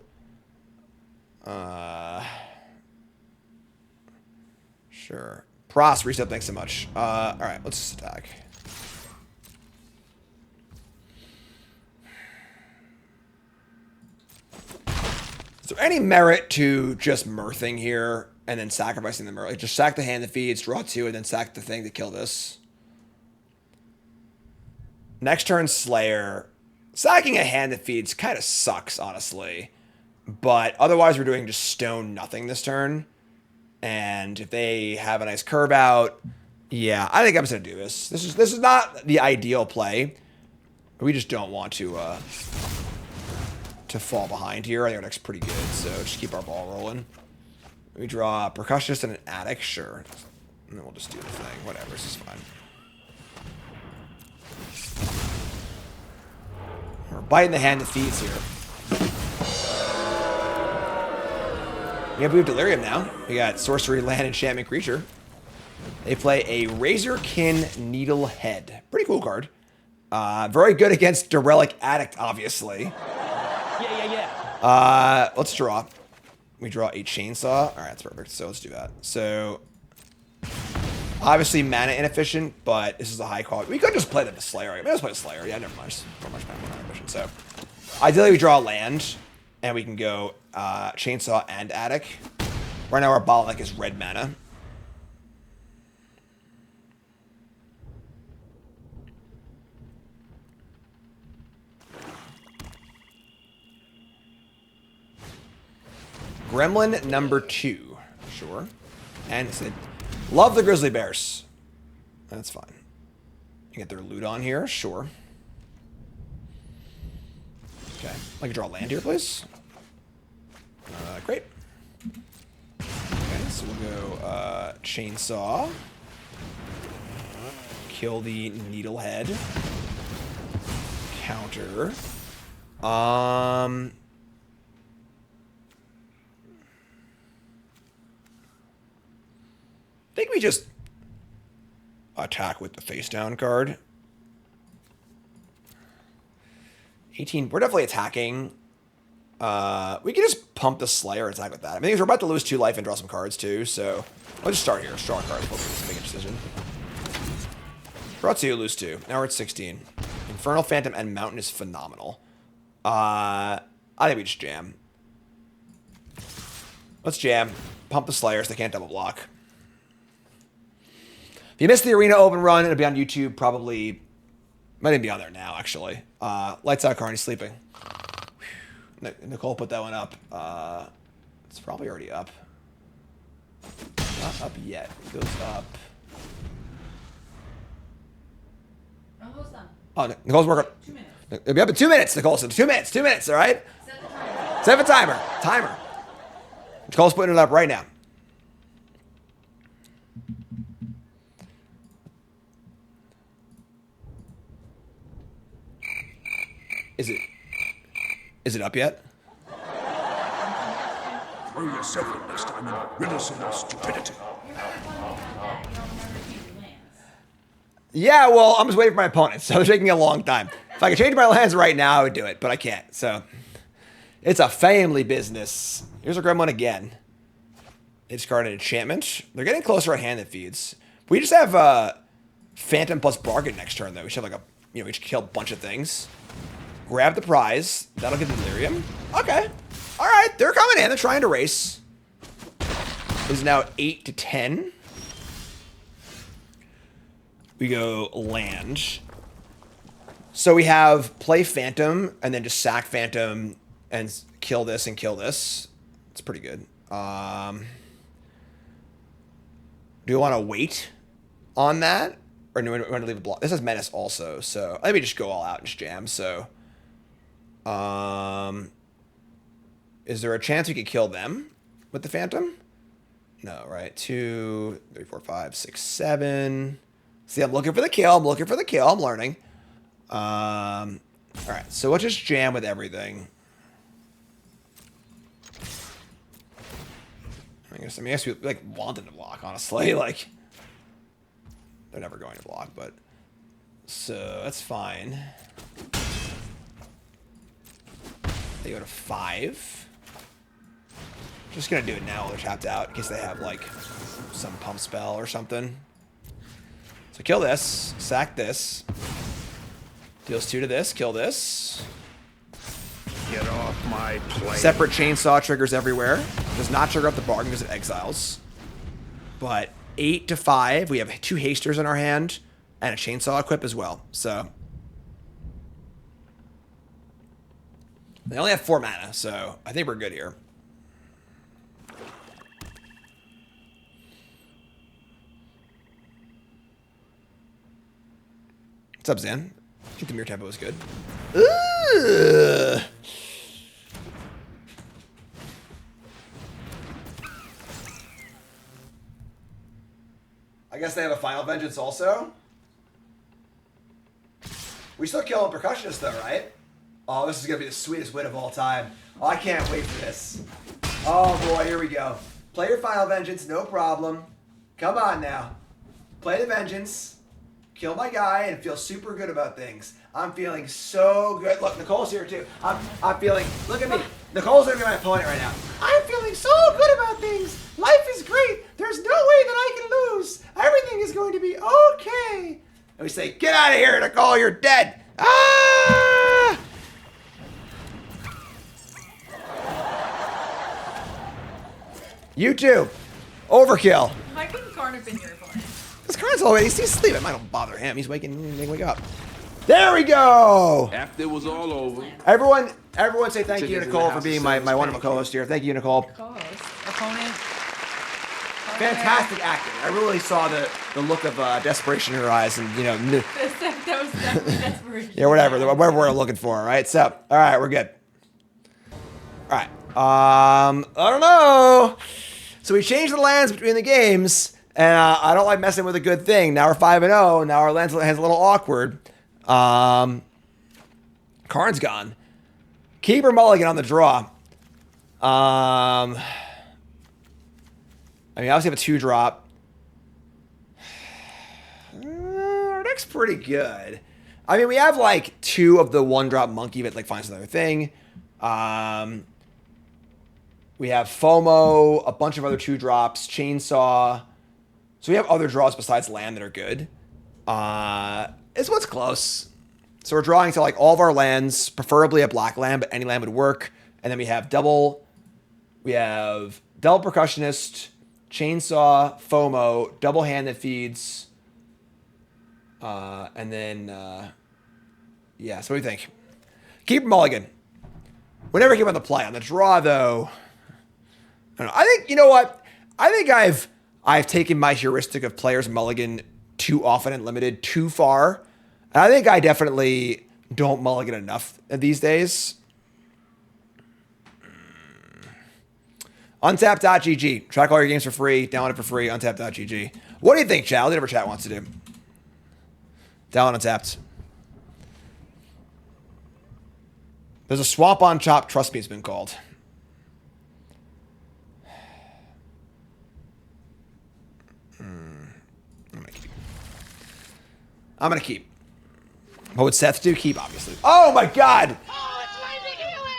S1: sure. Pross, reset, thanks so much. All right, let's attack. Is there any merit to just mirthing here and then sacrificing the mirth? Like just sack the hand that feeds, draw 2, and then sack the thing to kill this. Next turn, Slayer. Sacking a hand that feeds kind of sucks, honestly. But otherwise, we're doing just stone nothing this turn. And if they have a nice curve out, yeah, I think I'm just gonna do this. This is not the ideal play. We just don't want to fall behind here. I think our deck's pretty good, so just keep our ball rolling. We draw a percussionist and an attic, sure. And then we'll just do the thing. Whatever, this is fine. We're biting the hand that feeds here. We have Delirium now. We got Sorcery, Land, Enchantment, Creature. They play a Razorkin Needlehead. Pretty cool card. Very good against Derelic Addict, obviously. Let's draw. We draw a Chainsaw. All right, that's perfect. So let's do that. So obviously mana inefficient, but this is a high quality. We could just play the Slayer. Maybe let's play the Slayer. Yeah, never mind. Just not much mana inefficient. So ideally we draw a land, and we can go Chainsaw and Attic. Right now our bottleneck is red mana. Gremlin number 2. Sure. And love the Grizzly Bears. That's fine. You get their loot on here. Sure. Okay. I can draw a land here, please. Great. Okay, so we'll go Chainsaw. Kill the Needlehead. Counter. I think we just attack with the face down card. 18. We're definitely attacking. We can just pump the Slayer and attack with that. I mean, we're about to lose 2 life and draw some cards too, so let's just start here. Draw cards. Let's make a decision. Draw 2, lose 2. Now we're at 16. Infernal Phantom and Mountain is phenomenal. I think we just jam. Let's jam. Pump the Slayers. They can't double block. If you missed the Arena Open Run, it'll be on YouTube. Probably might even be on there now, actually. Lights out, Carney sleeping. Nicole put that one up. It's probably already up. Not up yet. It goes up.
S3: Almost done.
S1: Oh, Nicole's working.
S3: 2 minutes.
S1: It'll be up in 2 minutes, Nicole. So 2 minutes. 2 minutes, all right?
S3: Set the timer.
S1: Set the timer. Timer. Nicole's putting it up right now. Is it up yet?
S7: Throw yourself in next time and rid us of our stupidity.
S1: Yeah, well, I'm just waiting for my opponents, so it's taking a long time. If I could change my lands right now, I would do it, but I can't. So it's a family business. Here's our Gremlin again. They discard an enchantment. They're getting closer on hand that feeds. We just have Phantom plus Bargain next turn, though. We should have like we should kill a bunch of things. Grab the prize. That'll get the Delirium. Okay. All right. They're coming in. They're trying to race. It's now 8 to 10. We go land. So we have play Phantom and then just sack Phantom and kill this and kill this. It's pretty good. Do we want to wait on that? Or do we want to leave a block? This has Menace also. So I think we just go all out and just jam. So is there a chance we could kill them with the Phantom? No, right? 2, 3, 4, 5, 6, 7. See, I'm looking for the kill. I'm looking for the kill. I'm learning. All right, so we'll just jam with everything. I guess we like wanted to block, honestly. Like they're never going to block, but so that's fine. They go to 5. Just gonna do it now while they're tapped out in case they have like some pump spell or something. So kill this, sack this, deals 2 to this, kill this.
S7: Get off my plane.
S1: Separate Chainsaw triggers everywhere. Does not trigger up the bargain because it exiles. But 8 to 5, we have 2 hasters in our hand and a Chainsaw equip as well. So They only have 4 mana, so I think we're good here. What's up, Zan? I think the mirror tempo was good. Ugh. I guess they have a Final Vengeance also. We still kill a Percussionist though, right? Oh, this is gonna be the sweetest win of all time. Oh, I can't wait for this. Oh boy, here we go. Play your Final Vengeance, no problem. Come on now. Play the Vengeance. Kill my guy and feel super good about things. I'm feeling so good. Look, Nicole's here too. I'm feeling, look at me. Nicole's gonna be my opponent right now. I'm feeling so good about things. Life is great. There's no way that I can lose. Everything is going to be okay. And we say, get out of here, Nicole, you're dead. Ah! You too. Overkill.
S3: Why couldn't Karn have been your opponent?
S1: This Karn's already, he's asleep. It might not bother him. He's waking, wake up. There we go.
S7: After it was all over,
S1: Everyone say thank you,
S7: Chickens in
S1: Nicole,
S7: the
S1: for being
S7: house
S1: my wonderful co-host here. Thank you, Nicole.
S3: Co-host. Opponent.
S1: Fantastic acting. I really saw the look of desperation in her eyes, and you know,
S3: That was definitely desperation.
S1: yeah, whatever we're looking for. All right, so all right, we're good. All right, I don't know. So we changed the lands between the games, and I don't like messing with a good thing. Now we're 5-0. Now our lands has a little awkward. Karn's gone. Keeper mulligan on the draw. I mean, obviously have a 2-drop. Our deck's pretty good. I mean, we have like 2 of the 1-drop monkey that like finds another thing. We have FOMO, a bunch of other 2-drops, chainsaw. So we have other draws besides land that are good. This one's close. So we're drawing to like all of our lands, preferably a black land, but any land would work. And then we have double percussionist, chainsaw, FOMO, double hand that feeds. And then, yeah, so what do you think? Keep mulligan. We never came on the play. On the draw, though, I don't know. I think, you know what? I think I've taken my heuristic of players mulligan too often and limited too far. And I think I definitely don't mulligan enough these days. Untap.gg. Track all your games for free. Download it for free. Untap.gg. What do you think, chat? Whatever chat wants to do. Download Untapped. There's a swamp on chop. Trust me, it's been called. I'm gonna keep. What would Seth do? Keep, obviously. Oh my God!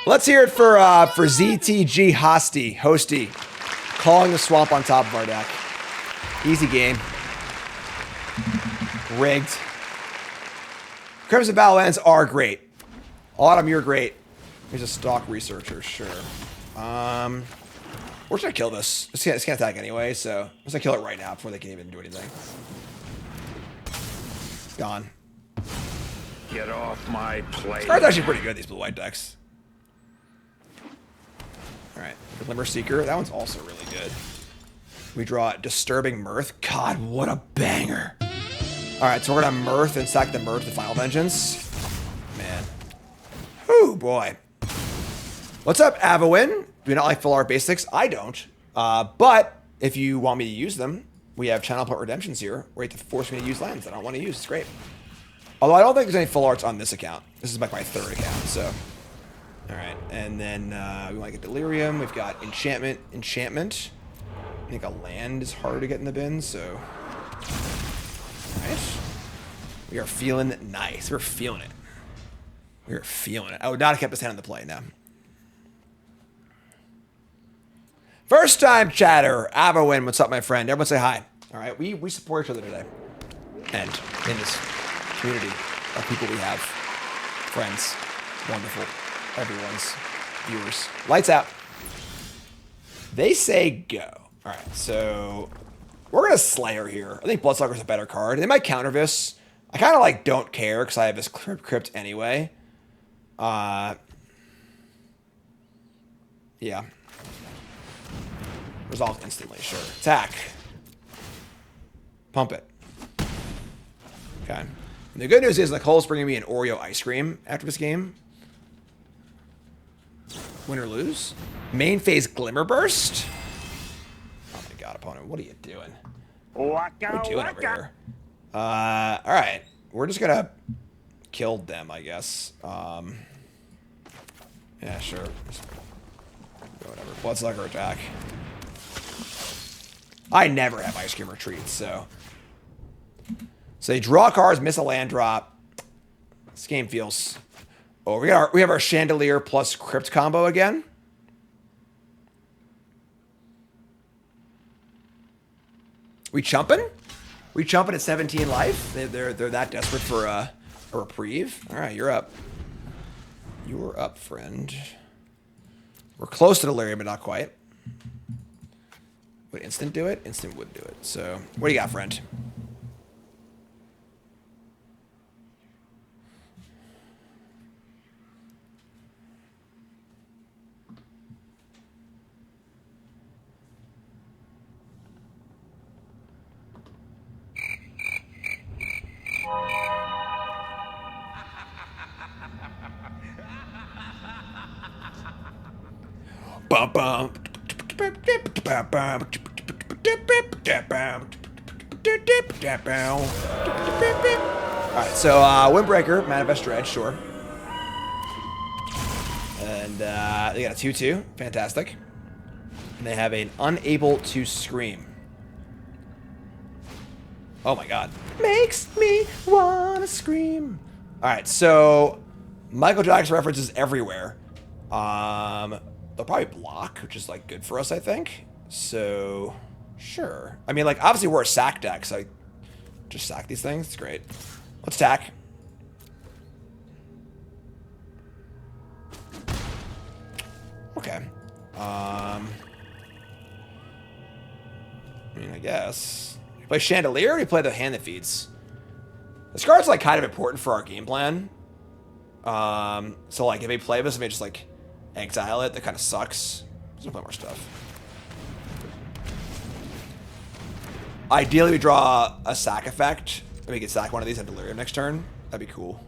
S1: Let's hear it for ZTG Hosty, calling the swamp on top of our deck. Easy game. Rigged. Crimson Battlelands are great. Autumn, you're great. Here's a stock researcher, sure. Where should I kill this? It's gonna attack anyway, so let's kill it right now before they can even do anything. Gone.
S7: get off my plate.
S1: This card's actually pretty good, these blue-white decks. Alright, Glimmer Seeker. That one's also really good. We draw Disturbing Mirth. God, what a banger. Alright, so we're gonna Mirth and sack the Mirth to Final Vengeance. Man. Whew, boy. What's up, Avowin? Do you not like full art basics? I don't. But if you want me to use them, we have Channel Put Redemptions here, where you have to force me to use lands that I don't want to use. It's great. Although I don't think there's any full arts on this account. This is like my third account, so. Alright, and then we want to get Delirium. We've got Enchantment. I think a land is hard to get in the bin, so. Nice. We are feeling nice. We're feeling it. We are feeling it. I would not have kept this hand on the play now. First time chatter, Avowin, what's up, my friend? Everyone say hi. All right, we support each other today. And in this community of people we have, friends, wonderful, everyone's viewers. Lights out. They say go. All right, so we're gonna Slayer here. I think Bloodsucker's a better card. They might counter this. I kind of like don't care because I have this crypt anyway. Yeah. Resolved instantly, sure. Attack. Pump it. Okay. And the good news is Nicole's bringing me an Oreo ice cream after this game. Win or lose. Main phase Glimmer Burst. Oh my god, opponent. What are you doing? What are you doing over here? Alright. We're just gonna kill them, I guess. Yeah, sure. Whatever. Bloodsucker attack. I never have ice cream retreats, so. So they draw cards, miss a land drop. This game feels. Oh, we have our Chandelier plus Crypt combo again. We chumping? We chumping at 17 life? They're that desperate for a reprieve. All right, you're up. You're up, friend. We're close to Delirium, but not quite. Would instant do it? Instant would do it. So, what do you got, friend? Bum bum. Alright, so Windbreaker, Manifest Dread, sure. And they got a 2-2. Fantastic. And they have an Unable to Scream. Oh my god. Makes me wanna scream. Alright, so Michael Jackson references everywhere. They'll probably block, which is like good for us, I think. So, sure. I mean, like, obviously we're a sack deck, so I just sack these things. It's great. Let's attack. Okay. I mean, I guess. You play Chandelier or you play the hand that feeds? This card's like kind of important for our game plan. So like if they play this, I may just like exile it. That kind of sucks. Let's play more stuff. Ideally, we draw a sack effect. We can sack one of these and Delirium next turn. That'd be cool.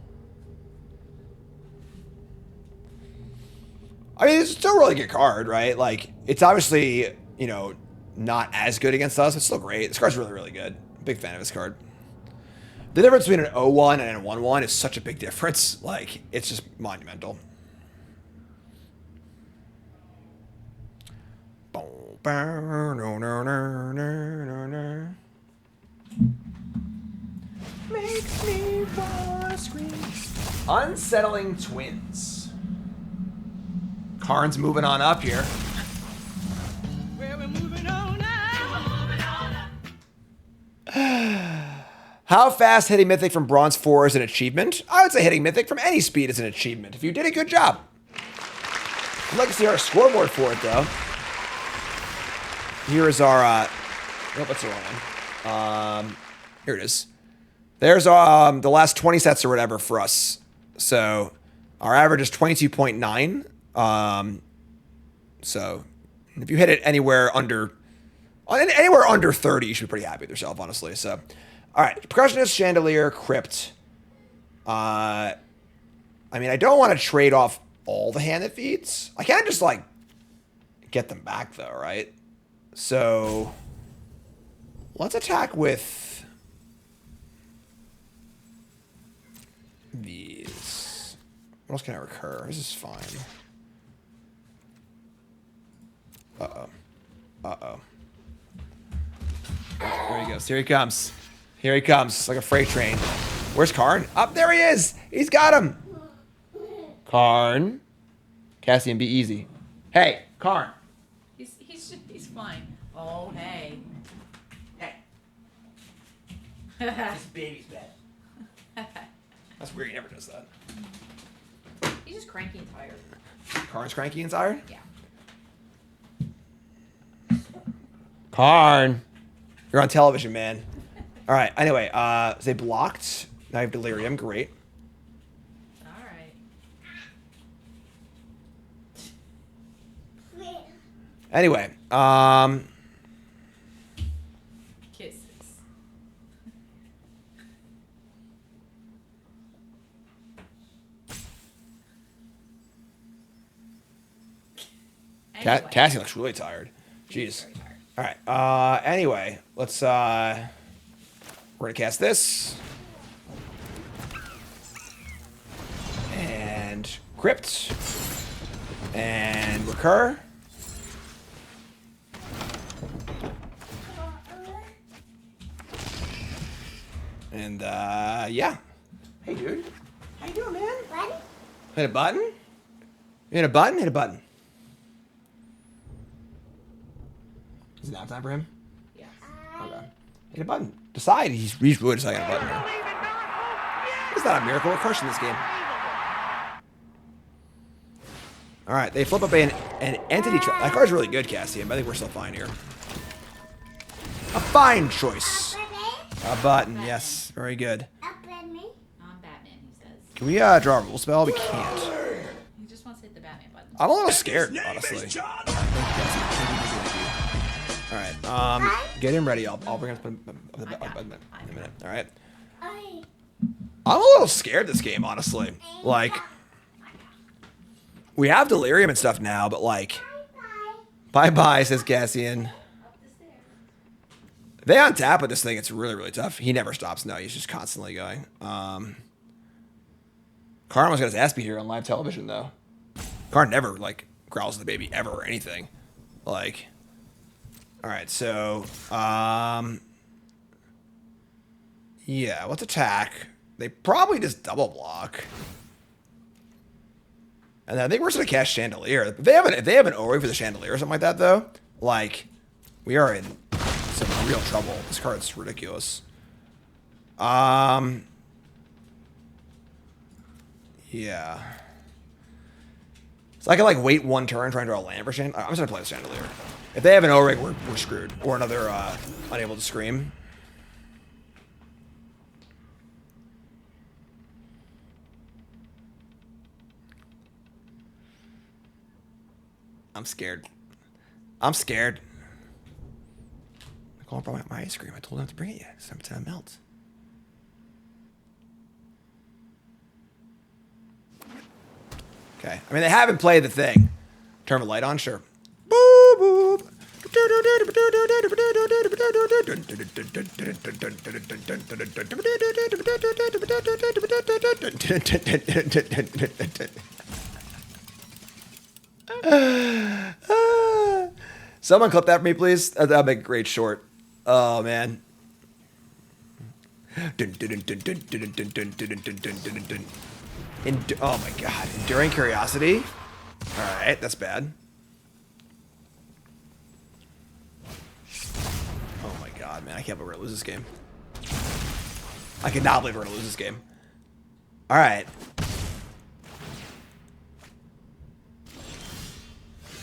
S1: I mean, it's still a really good card, right? Like, it's obviously, you know, not as good against us. It's still great. This card's really, really good. Big fan of this card. The difference between an 0-1 and a 1-1 is such a big difference. Like, it's just monumental. Makes me wanna scream. Unsettling Twins. Karn's moving on up here.
S4: Where we're moving on now.
S1: How fast hitting Mythic from Bronze 4 is an achievement? I would say hitting Mythic from any speed is an achievement. If you did a good job. I'd like to see our scoreboard for it, though. Here is our, oh, what's the wrong one? Here it is. There's the last 20 sets or whatever for us. So our average is 22.9. So if you hit it anywhere under 30, you should be pretty happy with yourself, honestly. So, all right, Percussionist, Chandelier, Crypt. I mean, I don't want to trade off all the hand that feeds. I can't just like get them back though, right? So let's attack with these. What else can I recur? This is fine. Uh-oh. Uh-oh. There he goes. Here he comes. Here he comes. Like a freight train. Where's Karn? Up there he is. He's got him. Karn. Cassian, be easy. Hey, Karn.
S3: He's fine. Oh, hey.
S1: Hey. This baby's bed. That's weird. He never does that.
S3: He's just cranky and tired.
S1: Karn's cranky and tired?
S3: Yeah.
S1: Karn. You're on television, man. All right. Anyway, they blocked. Now I have Delirium. Great.
S3: All right.
S1: Anyway,
S3: Kisses. Anyway.
S1: Cassie looks really tired. Jeez.
S3: Very tired.
S1: All right. Anyway, let's. We're gonna cast this. And crypt. And recur. And yeah. Hey, dude. How you doing, man?
S6: Button?
S1: Hit a button? Hit a button? Hit a button. Is it nap time for him?
S3: Yes.
S1: Okay. Hit a button. Decide. He's really deciding on a button here. It's not a miracle. We're crushing this game. All right. They flip up an entity trap. That card's really good, Cassian, but I think we're still fine here. A fine choice. A button. Yes. Very good.
S3: I'm Batman, he says.
S1: Can we draw a rule spell? We can't.
S3: He just wants to hit the Batman button.
S1: I'm a little scared,
S7: His name
S1: honestly.
S7: is John.
S1: All right. Get him ready. I'll bring up the button in a minute. All right. I'm a little scared this game, honestly. Like, we have delirium and stuff now, but like, bye, says Cassian. If they untap with this thing, it's really, really tough. He never stops. No, he's just constantly going. Karma's got his ass beat here on live television, though. Karn never, like, growls at the baby ever or anything. Like, all right, so, yeah, let's attack. They probably just double block. And then I think we're just gonna cast Chandelier. If they have an Ori for the Chandelier or something like that, though, like, we are in some real trouble. This card's ridiculous. Yeah. So I can like wait one turn trying to draw a land for Chandelier. I'm just gonna play the Chandelier. If they have an O-Ring, we're screwed. Or another unable to scream. I'm scared. I'm scared. I brought my ice cream. I told him not to bring it yet. It's time to melt. Okay. I mean, they haven't played the thing. Turn the light on, sure. Boop, boop. Someone clip that for me, please. That'd make a great short. Oh, man. Oh, my God. Enduring Curiosity? All right, that's bad. Oh, my God, man. I can't believe we're going to lose this game. I cannot believe we're going to lose this game. All right.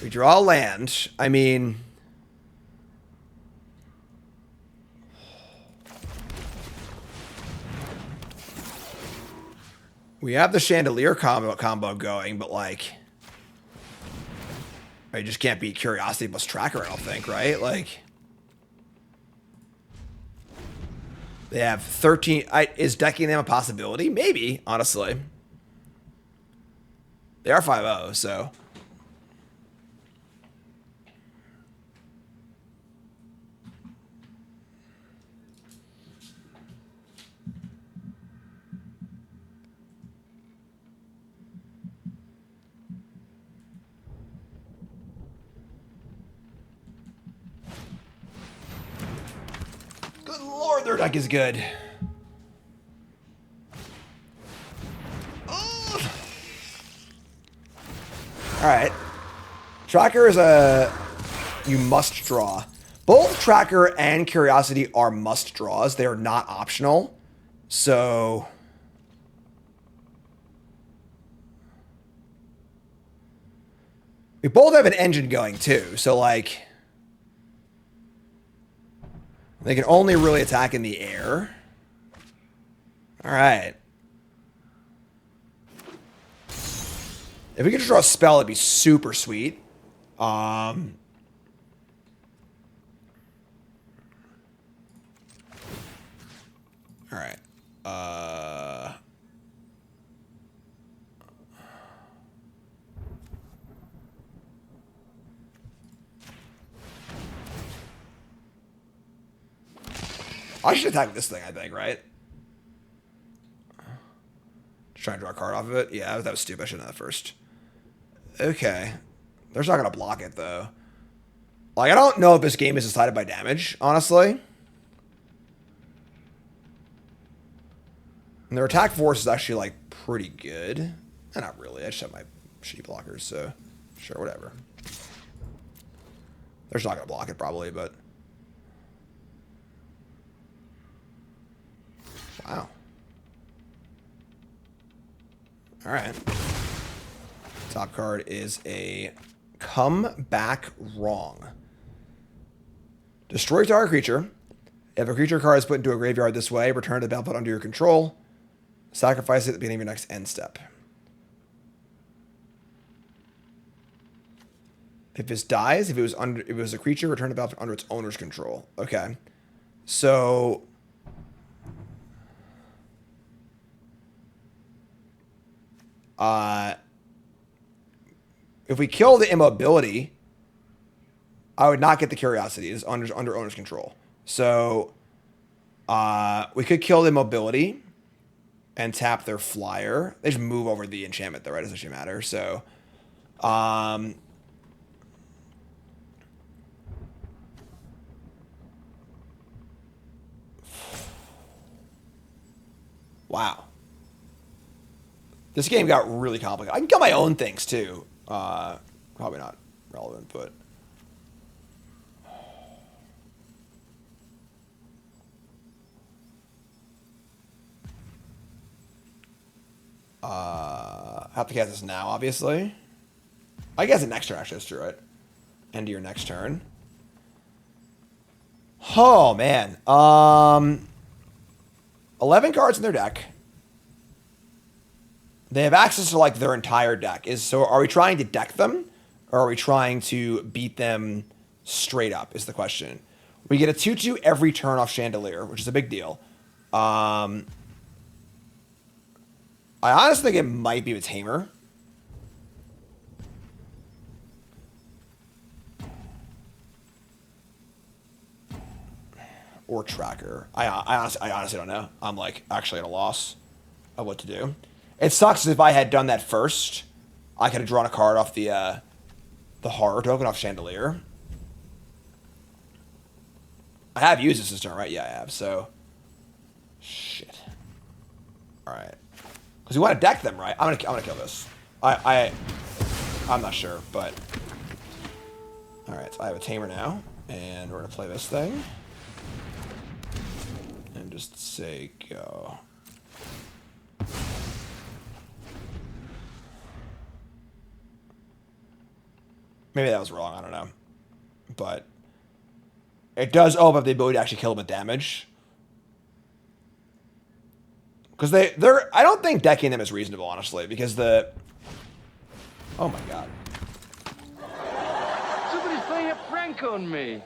S1: We draw land. I mean... We have the Chandelier combo going, but like... I just can't beat Curiosity plus Tracker, I don't think, right? Like... They have 13... is decking them a possibility? Maybe, honestly. They are 5-0, so... Good lord, their deck is good. Alright. Tracker is you must draw. Both Tracker and Curiosity are must draws. They are not optional. So... we both have an engine going too. So like... they can only really attack in the air. Alright. If we could just draw a spell, it'd be super sweet. All right. I should attack this thing, I think, right? Just trying to draw a card off of it. Yeah, that was stupid. I should have done that first. Okay. They're not going to block it, though. Like, I don't know if this game is decided by damage, honestly. And their attack force is actually, like, pretty good. Not really. I just have my shitty blockers, so sure, whatever. They're just not going to block it, probably, but... Wow. All right. Top card is a Come Back Wrong. Destroy target creature. If a creature card is put into a graveyard this way, return to the battlefield under your control. Sacrifice it at the beginning of your next end step. If this dies, if it was a creature, return to the battlefield under its owner's control. Okay. So if we kill the immobility, I would not get the curiosity. It's under owner's control. So we could kill the immobility and tap their flyer. They just move over the enchantment, though, right? It doesn't actually matter. So wow. This game got really complicated. I can kill my own things, too. Probably not relevant, but... have to cast this now, obviously. I guess it next turn, actually. That's true, right? End of your next turn. Oh, man. 11 cards in their deck. They have access to, like, their entire deck. So are we trying to deck them? Or are we trying to beat them straight up, is the question. We get a 2/2 every turn off Chandelier, which is a big deal. I honestly think it might be a Tamer. Or Tracker. I honestly don't know. I'm, like, actually at a loss of what to do. It sucks if I had done that first. I could have drawn a card off the horror token off Chandelier. I have used this turn, right? Yeah, I have. So, shit. All right. Because we want to deck them, right? I'm gonna kill this. I'm not sure, but all right. So I have a Tamer now, and we're gonna play this thing, and just say go. Maybe that was wrong. I don't know. But it does open up the ability to actually kill them with damage. Because they're... I don't think decking them is reasonable, honestly. Because the... Oh, my God.
S9: Somebody's playing a prank on me.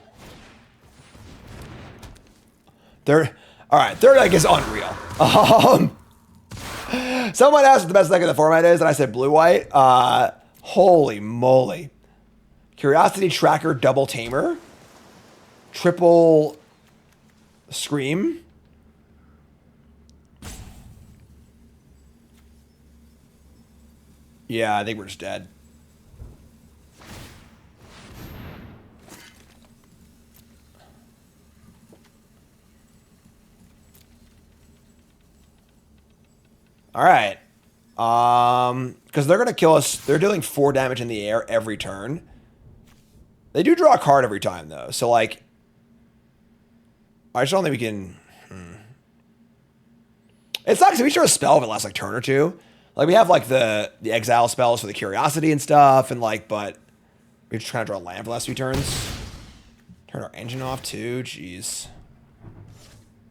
S1: All right. Their deck is unreal. Someone asked what the best deck in the format is, and I said blue-white. Holy moly. Curiosity Tracker double Tamer. Triple Scream. Yeah, I think we're just dead. All right. Because they're going to kill us. They're dealing 4 damage in the air every turn. They do draw a card every time, though. So, like, I just don't think we can... It sucks if we draw a spell if it lasts, like, turn or two. Like, we have, like, the exile spells for the curiosity and stuff, and, like, but we're just trying to draw a land for the last few turns. Turn our engine off, too. Jeez.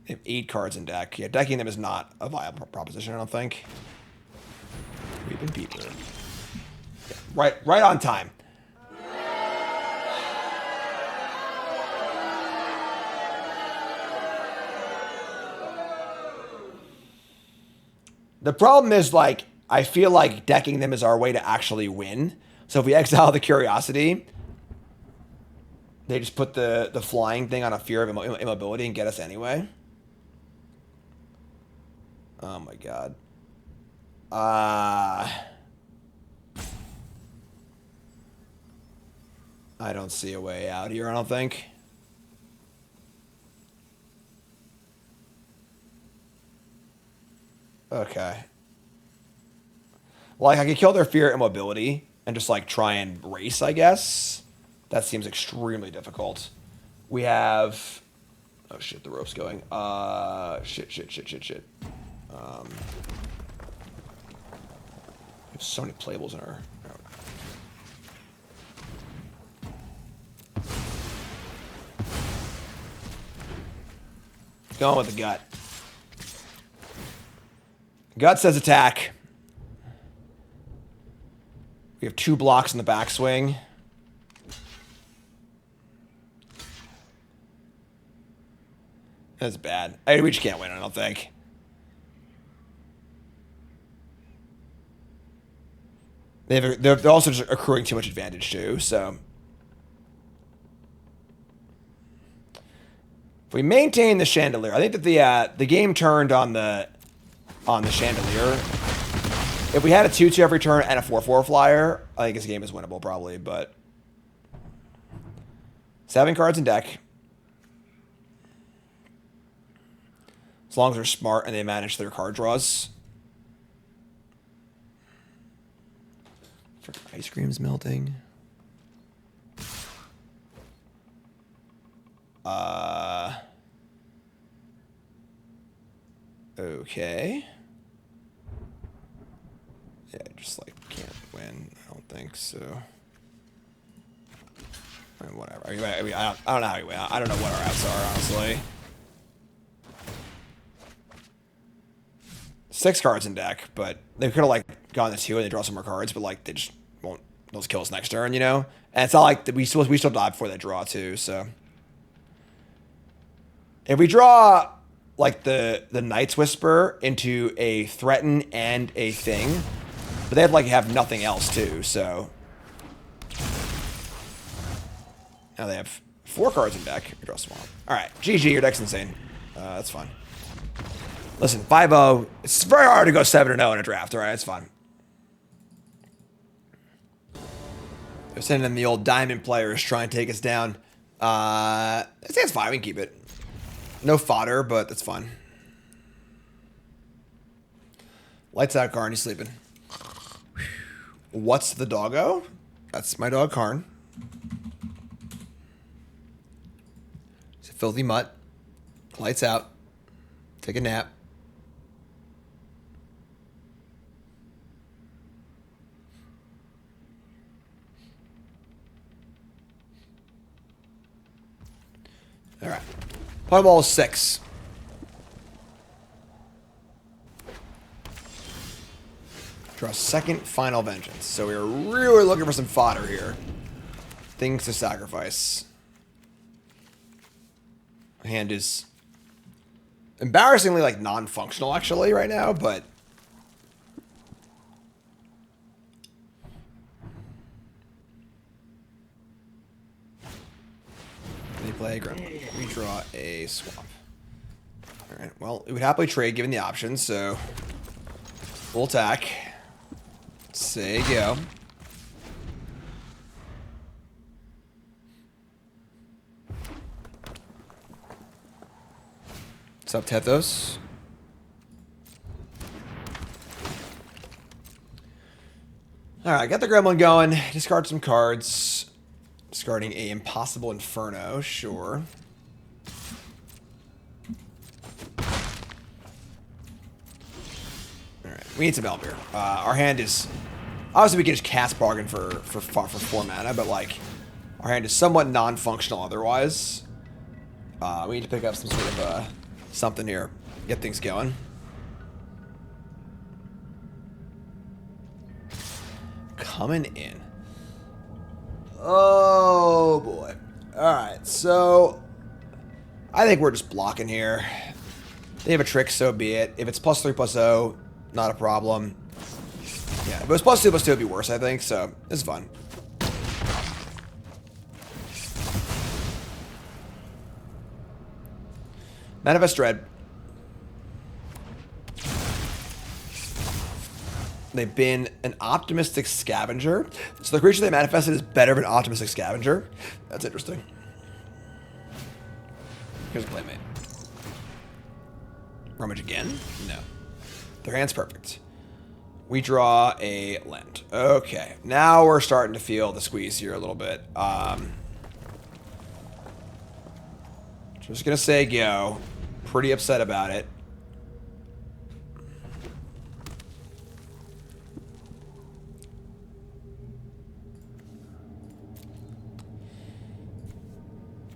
S1: They have 8 cards in deck. Yeah, decking them is not a viable proposition, I don't think. We've been beaten. Yeah, right on time. The problem is, like, I feel like decking them is our way to actually win. So if we exile the Curiosity, they just put the flying thing on a Fear of Immobility and get us anyway. Oh my god. I don't see a way out here, I don't think. Okay. Like, I could kill their Fear Immobility and just, like, try and race, I guess. That seems extremely difficult. We have... Oh, shit, the rope's going. Shit. We have so many playables in our... Going with the gut. Gut says attack. We have 2 blocks in the backswing. That's bad. We just can't win, I don't think. They're also just accruing too much advantage too, so... If we maintain the Chandelier, I think that the game turned on the Chandelier. If we had a 2/2 every turn and a 4/4 flyer, I think this game is winnable probably, but 7 cards in deck. As long as they're smart and they manage their card draws. Ice cream's melting. Okay. Yeah, just like can't win. I don't think so. I mean, whatever. I mean, I don't know how you win. I don't know what our outs are, honestly. 6 cards in deck, but they could have like gone to 2 and they draw some more cards, but like they just won't. They'll just kill us next turn, you know. And it's not like we still die before they draw too. So if we draw like the Night's Whisper into a threaten and a thing, but they have nothing else too. So now they have 4 cards in deck. We draw Swamp. All right, GG. Your deck's insane. That's fine. Listen, 5-0. It's very hard to go 7-0 in a draft. All right, it's fine. They're sending in the old diamond players trying to take us down. I think it's fine. We can keep it. No fodder, but that's fine. Lights out, Karn. He's sleeping. What's the doggo? That's my dog, Karn. He's a filthy mutt. Lights out. Take a nap. All right. Ball 6. Draw second Final Vengeance. So we're really looking for some fodder here. Things to sacrifice. Hand is embarrassingly like non-functional actually right now, but they play a Gremlin. We draw a Swamp. Alright, well, it would happily trade given the option, so full attack. Say go. What's up, Tethos? Alright, got the Gremlin going. Discard some cards. Discarding a Impossible Inferno, sure. Alright, we need some help here. Our hand is... Obviously, we can just cast Bargain for 4 mana, but, like, our hand is somewhat non-functional otherwise. We need to pick up some sort of, something here. Get things going. Coming in. Oh, boy. Alright, so... I think we're just blocking here. They have a trick, so be it. If it's +3/+0, not a problem. Yeah, but it was +2, +2 would be worse, I think, so it's fun. Manifest Dread. They've been an optimistic scavenger. So the creature they manifested is better than an optimistic scavenger. That's interesting. Here's a playmate. Rummage again? No. Their hand's perfect. We draw a land. Okay. Now we're starting to feel the squeeze here a little bit. Just gonna say go. Pretty upset about it.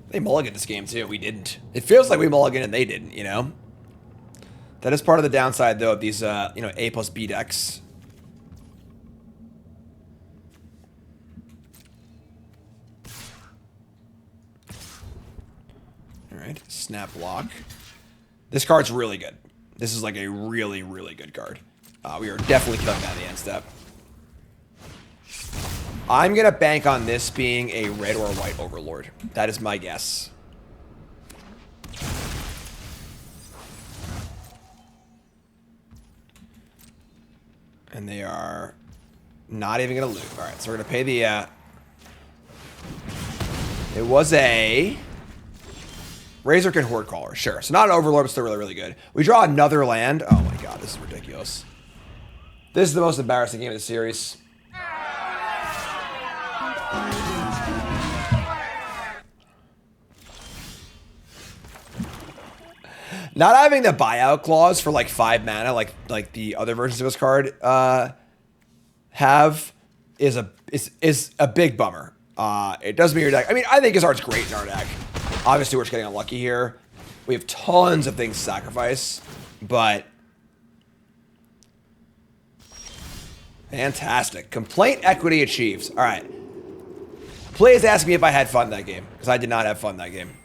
S1: They mulliganed this game too. We didn't. It feels like we mulliganed and they didn't, you know? That is part of the downside, though, of these, you know, A plus B decks. Alright, snap block. This card's really good. This is like a really, really good card. We are definitely killing that in the end step. I'm going to bank on this being a red or white Overlord. That is my guess. And they are not even going to loot. All right, so we're going to pay the... It was a... Razorkin Horde Caller. Sure. So not an Overlord, but still really, really good. We draw another land. Oh my god, this is ridiculous. This is the most embarrassing game of the series. Not having the buyout clause for like 5 mana, like the other versions of this card have, is a big bummer. It does mean your deck. I mean, I think his art's great in our deck. Obviously, we're just getting unlucky here. We have tons of things to sacrifice, but fantastic. Complaint equity achieves. All right. Please ask me if I had fun that game, because I did not have fun that game.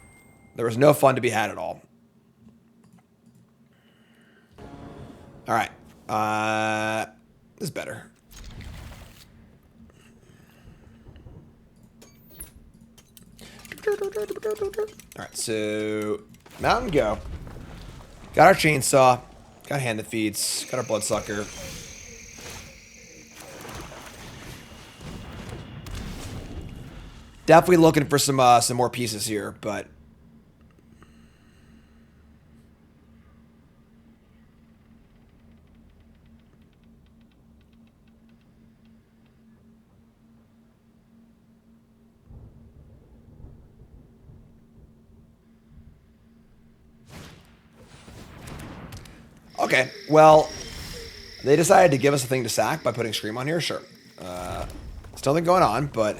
S1: There was no fun to be had at all. All right. This is better. All right, so Mountain Go. Got our Chainsaw. Got Hand That Feeds. Got our Bloodsucker. Definitely looking for some more pieces here, but okay, well, they decided to give us a thing to sack by putting Scream on here. Sure. Still nothing going on, but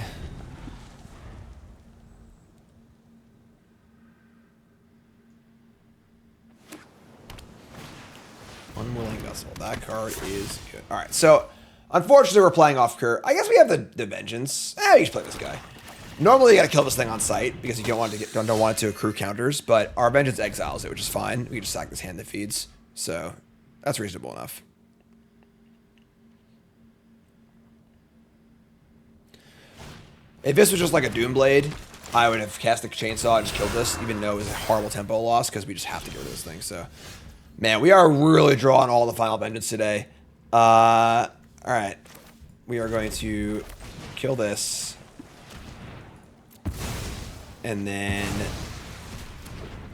S1: Unwilling Vessel. That card is good. All right, so unfortunately we're playing off Cur. I guess we have the Vengeance. You should play this guy. Normally you gotta kill this thing on sight because you don't want it to accrue counters, but our Vengeance exiles it, which is fine. We can just sack this Hand That Feeds. So that's reasonable enough. If this was just like a Doomblade, I would have cast the Chainsaw and just killed this, even though it was a horrible tempo loss, because we just have to get rid of this thing. So, man, we are really drawing all the Final Vengeance today. All right. We are going to kill this. And then...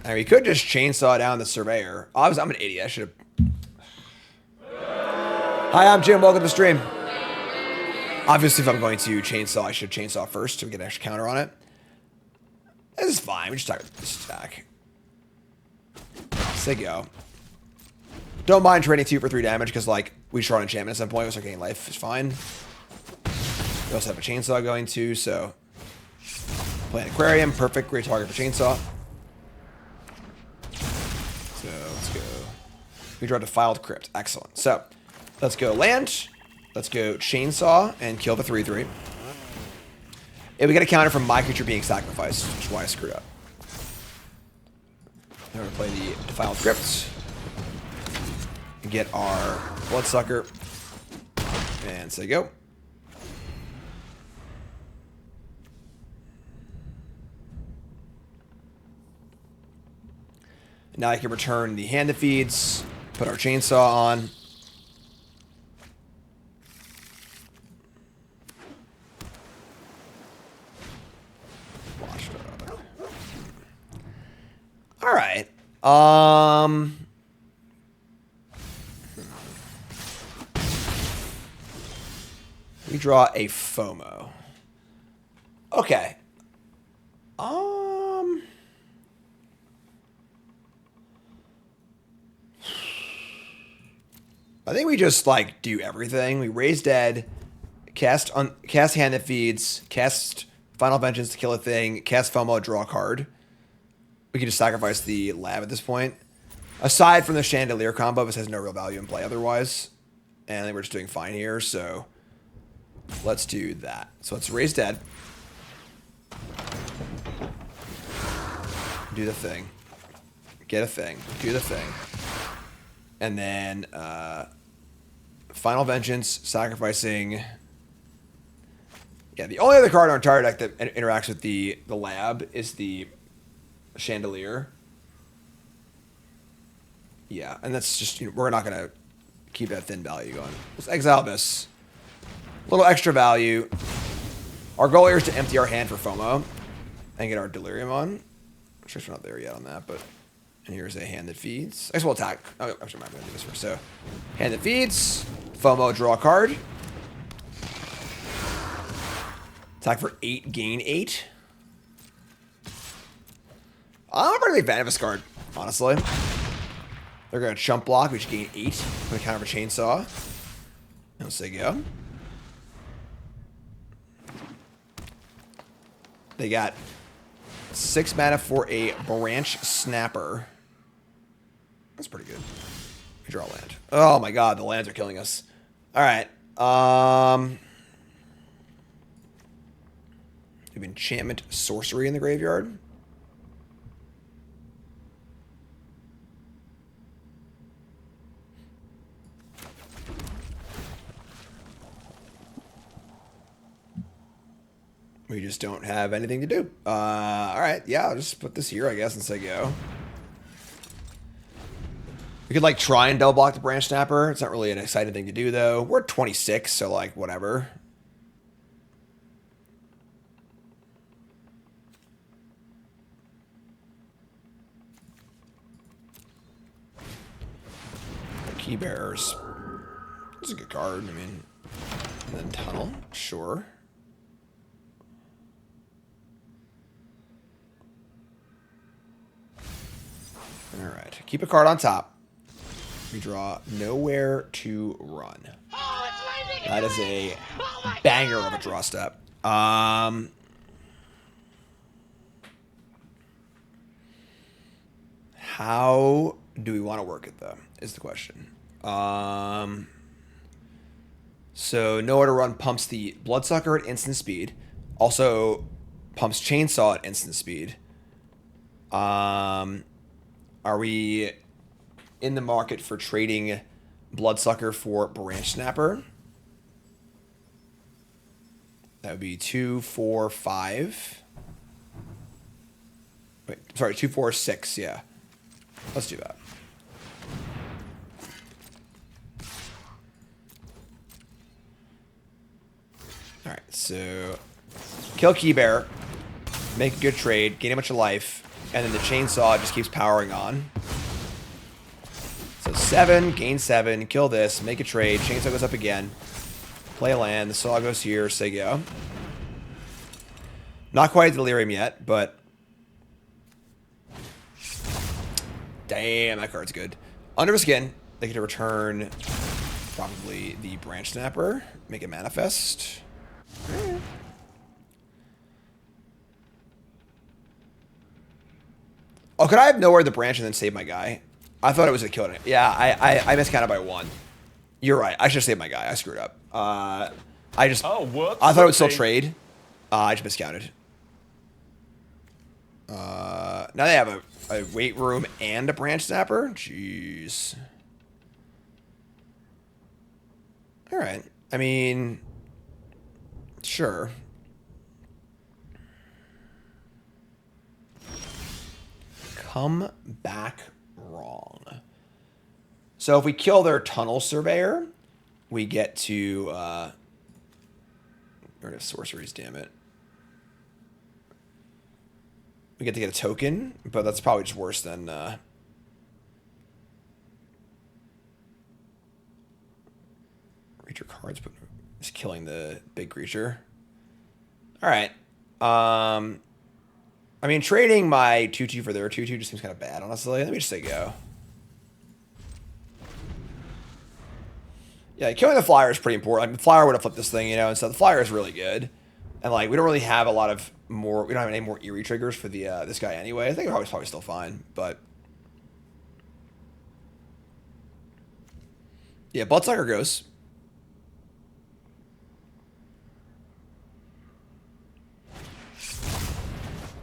S1: I mean, we could just Chainsaw down the Surveyor. Obviously, I'm an idiot. I should have... Hi, I'm Jim. Welcome to the stream. Obviously, if I'm going to Chainsaw, I should Chainsaw first to get an extra counter on it. This is fine. We just talk about this attack. Say go. Don't mind trading 2 for 3 damage because, like, we draw an enchantment at some point. We start getting life. It's fine. We also have a Chainsaw going too, so... Play an Aquarium. Perfect. Great target for Chainsaw. So, let's go. We draw Defiled Crypt. Excellent. So, let's go land. Let's go Chainsaw and kill the 3/3. And we get a counter from my creature being sacrificed, which is why I screwed up. Now we're going to play the Defiled Crypt. get our Bloodsucker. And say go. Now I can return the hand that feeds, put our chainsaw on. All right. We draw a FOMO. Okay. I think we just like do everything. We raise dead, cast hand that feeds, cast Final Vengeance to kill a thing, cast FOMO, draw a card. We can just sacrifice the lab at this point. Aside from the Chandelier combo, this has no real value in play otherwise. And I think we're just doing fine here, so let's do that. So let's raise dead. Do the thing. Get a thing. Do the thing. And then Final Vengeance, sacrificing. Yeah, the only other card in our entire deck that interacts with the lab is the Chandelier. Yeah, and that's just, you know, we're not going to keep that thin value going. Let's exile this. A little extra value. Our goal here is to empty our hand for FOMO and get our Delirium on. I'm sure we're not there yet on that, but... And here's a hand that feeds. I guess we'll attack. Oh, actually, I'm going to do this first. So, hand that feeds. FOMO, draw a card. Attack for 8, gain 8. I'm not really a fan of this card, honestly. They're going to chump block, which gain 8. I'm going to counter for Chainsaw. And say go. They got 6 mana for a Branch Snapper. That's pretty good. We draw land. Oh my god, the lands are killing us. Alright. We have Enchantment Sorcery in the graveyard. We just don't have anything to do. Alright, yeah, I'll just put this here, I guess, and say go. We could, like, try and double block the Branch Snapper. It's not really an exciting thing to do, though. We're at 26, so, like, whatever. Key Bearers. It's a good card, I mean. And then Tunnel, sure. Alright, keep a card on top. We draw Nowhere to Run. That is a banger of a draw step. How do we want to work it, though, is the question. So Nowhere to Run pumps the Bloodsucker at instant speed. Also pumps Chainsaw at instant speed. Are we in the market for trading Bloodsucker for Branch Snapper? That would be 2, 4, 5. Wait, sorry, 2, 4, 6, yeah. Let's do that. Alright, so kill Keybear, make a good trade, gain a bunch of life, and then the Chainsaw just keeps powering on. So 7, gain 7, kill this, make a trade, Chainsaw goes up again, play a land, the Saw goes here, say go. Not quite Delirium yet, but... Damn, that card's good. Under the Skin, they get to return probably the Branch Snapper, make it manifest. Oh, could I have Nowhere the Branch and then save my guy? I thought it was a kill. Yeah, I miscounted by 1. You're right. I should have saved my guy. I screwed up. I thought it would still trade. I just miscounted. Now they have a Weight Room and a Branch Snapper. Jeez. All right. I mean, sure. Come back wrong. So if we kill their tunnel surveyor, we get to get rid of sorceries, damn it. We get to get a token, but that's probably just worse than creature cards, but just killing the big creature. All right. I mean, trading my 2/2 for their 2/2 just seems kind of bad, honestly. Let me just say go. Yeah, killing the flyer is pretty important. Like, the flyer would have flipped this thing, you know, and so the flyer is really good. And, like, we don't really have a lot of more... We don't have any more eerie triggers for the this guy anyway. I think it's probably still fine, but... Yeah, Bloodsucker goes.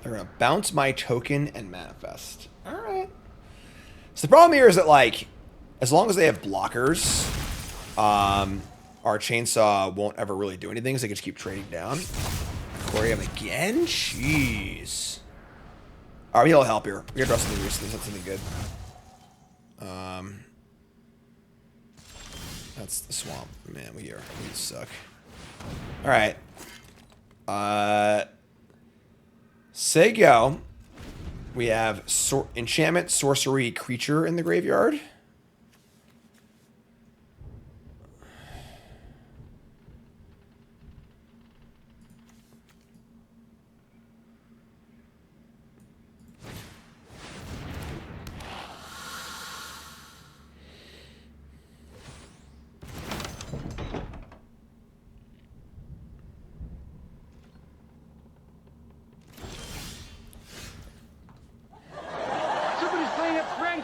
S1: They're going to bounce my token and manifest. All right. So the problem here is that, like, as long as they have blockers, our chainsaw won't ever really do anything, so they can just keep trading down. Aquarium again? Jeez. All right, we need a little help here. We got to draw something recently. That's something good. That's the swamp. Man, we suck. All right. Say go. We have enchantment, sorcery, creature in the graveyard.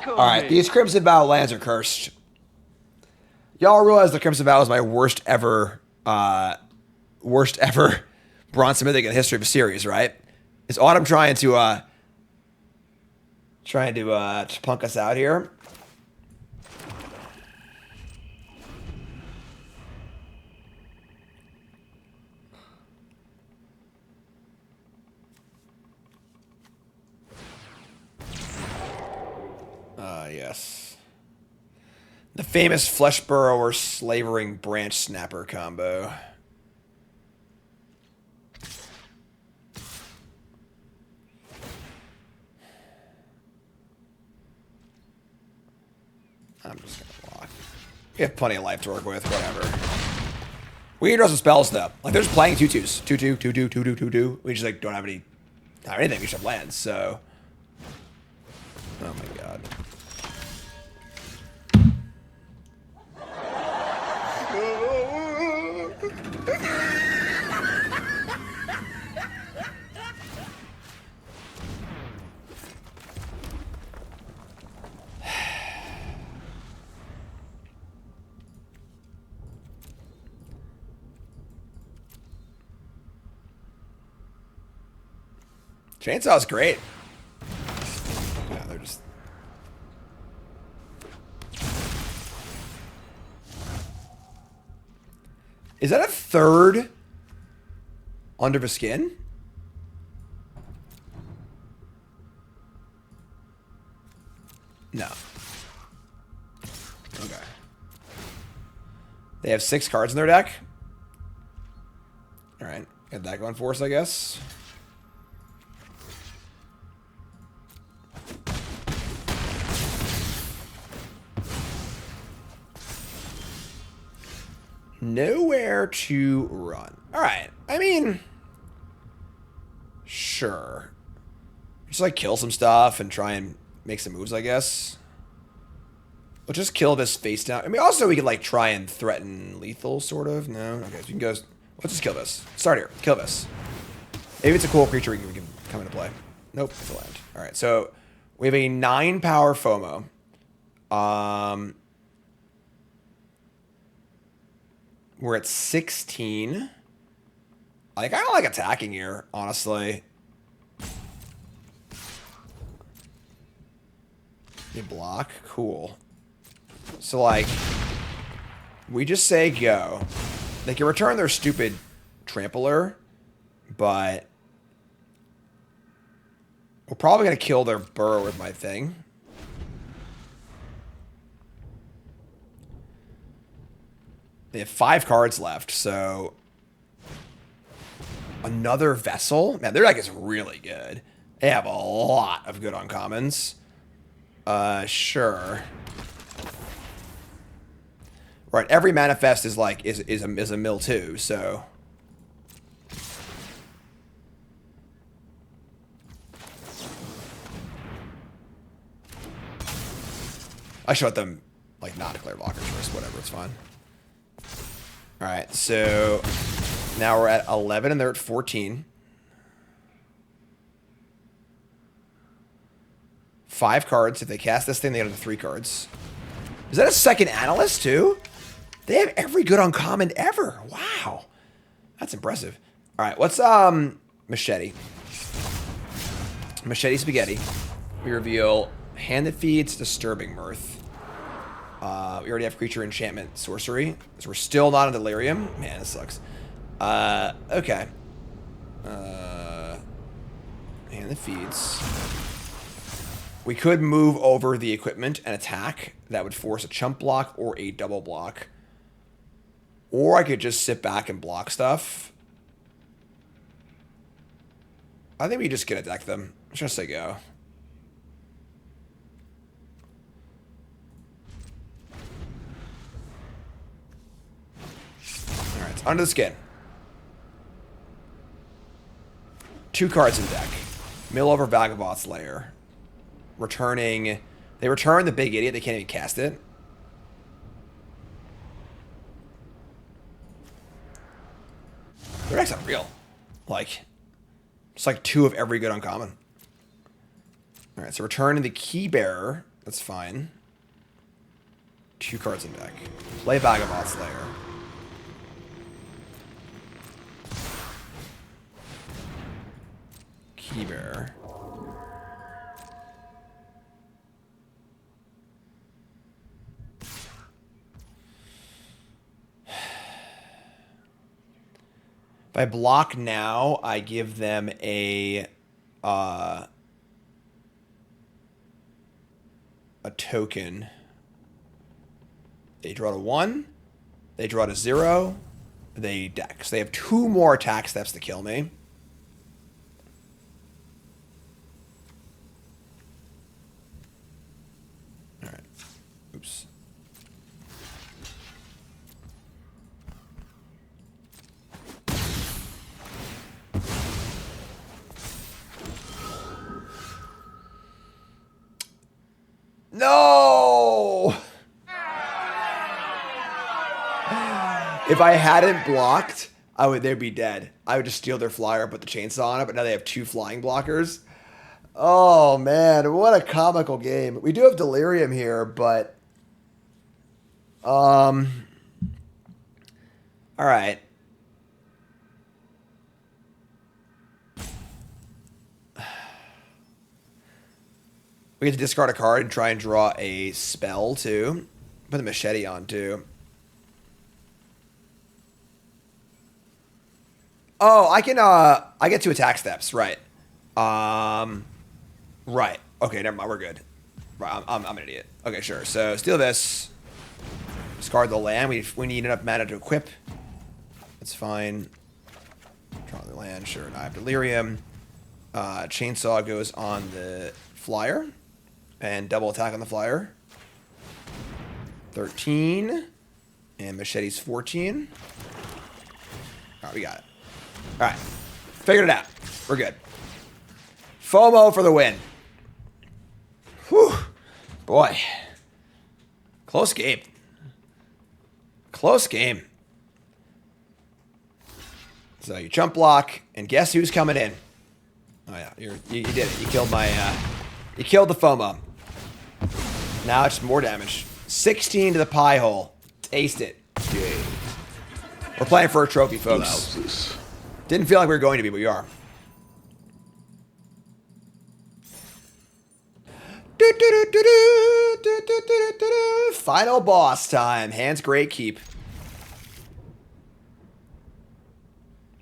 S1: All right, these Crimson Vow lands are cursed. Y'all realize the Crimson Vow is my worst ever Bronze Mythic in the history of a series, right? Is Autumn trying to punk us out here? Yes. The famous Flesh Burrower Slavering Branch Snapper combo. I'm just going to block. We have plenty of life to work with, whatever. We can draw some spells, though. Like, they're just playing 2/2s. 2/2, 2/2, 2/2, 2/2. We just, like, don't have anything. We just have lands, so... Oh, my God. Chainsaw's great. Yeah, they're just... Is that a third Under the Skin? No. Okay. They have 6 cards in their deck. All right. Got that going for us, I guess. Nowhere to run. All right. I mean, sure. Just like kill some stuff and try and make some moves, I guess. We'll just kill this face down. I mean, also we could like try and threaten lethal, sort of. No? Okay, so we can go. Let's just kill this. Start here. Kill this. Maybe it's a cool creature we can come into play. Nope, it's a land. All right, so we have a 9 power FOMO. We're at 16. Like, I don't like attacking here, honestly. You block? Cool. So, like, We just say go. They can return their stupid trampler, but we're probably going to kill their burrow with my thing. They have 5 cards left, so another vessel? Man, their deck is really good. They have a lot of good uncommons. Sure. Right, every manifest is like is a mill too, so I should let them like not declare blockers first, whatever, it's fine. Alright, so now we're at 11 and they're at 14. 5 cards. If they cast this thing, they get up to 3 cards. Is that a second analyst too? They have every good uncommon ever. Wow. That's impressive. Alright, what's Machete? Machete Spaghetti. We reveal Hand That Feeds, Disturbing Mirth. We already have Creature Enchantment Sorcery. So we're still not in Delirium. Man, this sucks. Okay. Hand That Feeds. We could move over the equipment and attack. That would force a chump block or a double block. Or I could just sit back and block stuff. I think we just can attack them. I'm just gonna say go. Alright, it's under the skin. 2 cards in deck. Mill over Vagabond's Lair. Returning. They return the big idiot. They can't even cast it. Their deck's unreal. Like, it's like 2 of every good uncommon. Alright, so return the Key Bearer. That's fine. 2 cards in deck. Play Vagabond's Lair. Key Bearer. If I block now, I give them a token. They draw to 1. They draw to 0. They dex. They have 2 more attack steps to kill me. Alright. Oops. No! If I hadn't blocked, they'd be dead. I would just steal their flyer, put the chainsaw on it, but now they have 2 flying blockers. Oh man, what a comical game. We do have Delirium here, but alright. We get to discard a card and try and draw a spell too. Put the machete on too. Oh, I get 2 attack steps, right. Right. Okay, never mind, we're good. Right, I'm an idiot. Okay, sure. So steal this. Discard the land. We need enough mana to equip. That's fine. Draw the land, sure. And I have Delirium. Chainsaw goes on the flyer. And double attack on the flyer. 13. And machete's 14. Alright, we got it. Alright. Figured it out. We're good. FOMO for the win. Whew. Boy. Close game. Close game. So you jump block, and guess who's coming in? Oh yeah, you did it. You killed my, you killed the FOMO. Now it's more damage. 16 to the pie hole. Taste it. We're playing for a trophy, folks.
S7: Blouses.
S1: Didn't feel like we were going to be, but we are. Final boss time. Hand's Great Keep.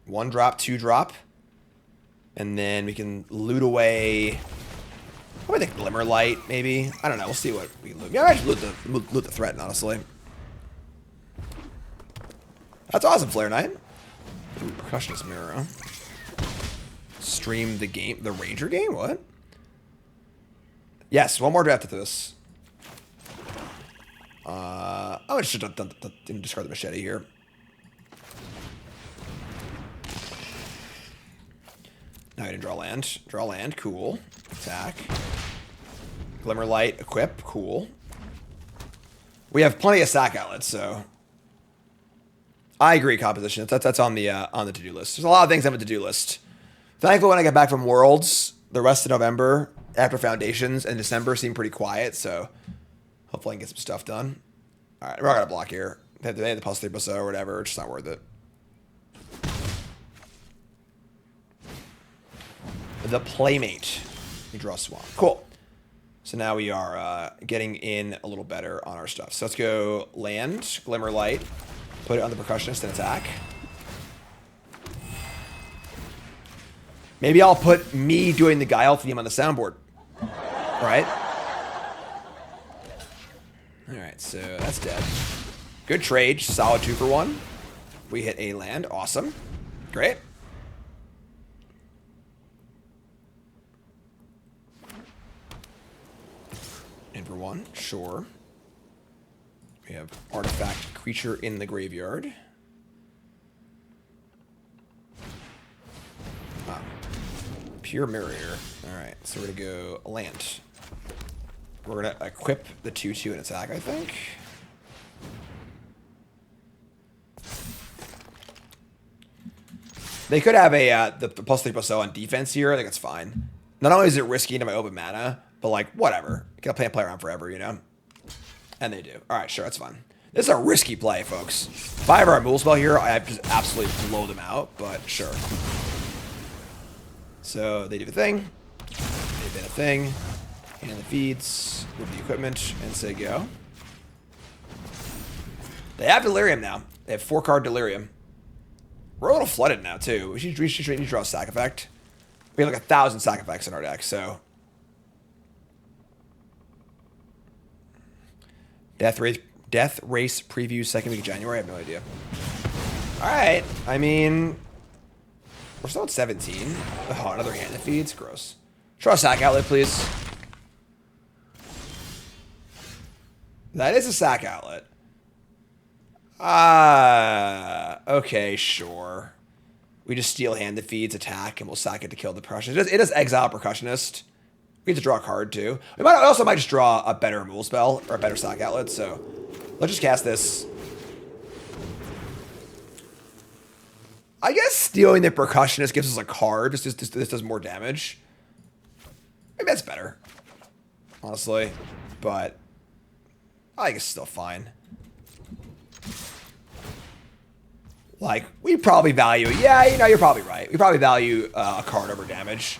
S1: 1 drop, 2 drop. And then we can loot away... Probably the Glimmer Light, maybe. I don't know. We'll see what we can loot. Yeah, I should loot the threat, honestly. That's awesome, Flare Knight. Ooh, Percussionist Mirror. Stream the game. The Ranger game? What? Yes, 1 more draft to this. I should have didn't discard the machete here. Now I didn't draw land. Draw land, cool. Attack. Glimmer Light, equip, cool. We have plenty of sack outlets, so I agree. Composition. That's on the to-do list. There's a lot of things on the to-do list. Thankfully, when I get back from Worlds, the rest of November after Foundations and December seem pretty quiet, so hopefully I can get some stuff done. All right, we're not gonna block here. They have the +3 +0 or whatever. It's just not worth it. The Playmate. We draw Swamp. Cool. So now we are getting in a little better on our stuff. So let's go land, Glimmer Light, put it on the Percussionist and attack. Maybe I'll put me doing the Guile theme on the soundboard. Right? Alright, so that's dead. Good trade. Solid 2 for 1. We hit a land. Awesome. Great. In for 1. Sure. We have artifact creature in the graveyard. Ah. Pure mirror here. Alright, so we're going to go land. We're going to equip the 2/2 and attack, I think. They could have a the +3 +0 on defense here. I think it's fine. Not only is it risky into my open mana, but like, whatever. You can play around forever, you know? And they do. Alright, sure, that's fine. This is a risky play, folks. If I have our Mool spell here, I just absolutely blow them out, but sure. So they do the thing. They did a thing. And the feeds with the equipment and say go. They have Delirium now. They have 4-card Delirium. We're a little flooded now, too. We should draw a sack effect. We have like 1,000 sack effects in our deck, so. Death Race preview 2nd week of January? I have no idea. Alright. I mean, we're still at 17. Oh, another hand that feeds. Gross. Draw a sack outlet, please. That is a sack outlet. Okay, sure. We just steal hand that feeds, attack, and we'll sack it to kill the Percussionist. It does exile Percussionist. We get to draw a card, too. We also might just draw a better Mool spell, or a better sack outlet, so let's just cast this. I guess stealing the Percussionist gives us a card. This does more damage. Maybe that's better, honestly, but I think it's still fine. Like, we probably value... Yeah, you know, you're probably right. We probably value a card over damage.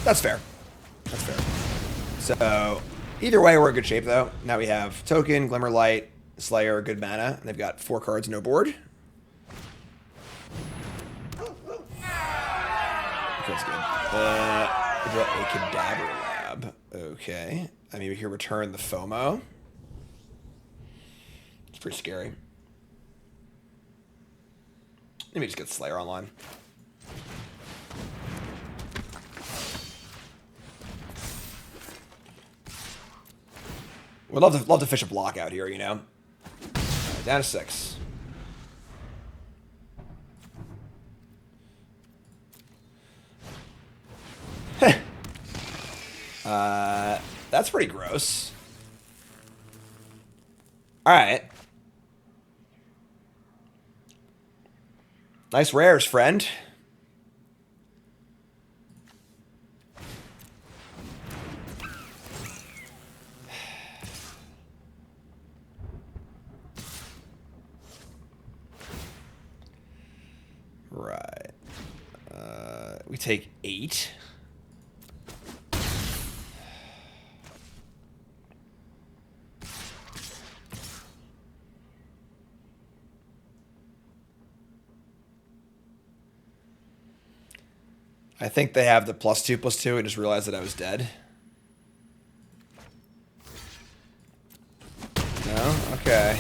S1: That's fair. That's fair. So, either way, we're in good shape, though. Now we have Token, Glimmer Light, Slayer, good mana. And they've got 4 cards, no board. That's good. We draw a Cadaver Lab. Okay. I mean, we can return the FOMO. It's pretty scary. Let me just get Slayer online. We'd love to fish a block out here, you know? Right, down to 6. That's pretty gross. Alright. Nice rares, friend. Right. We take 8. I think they have the +2/+2 and just realized that I was dead. No? Okay.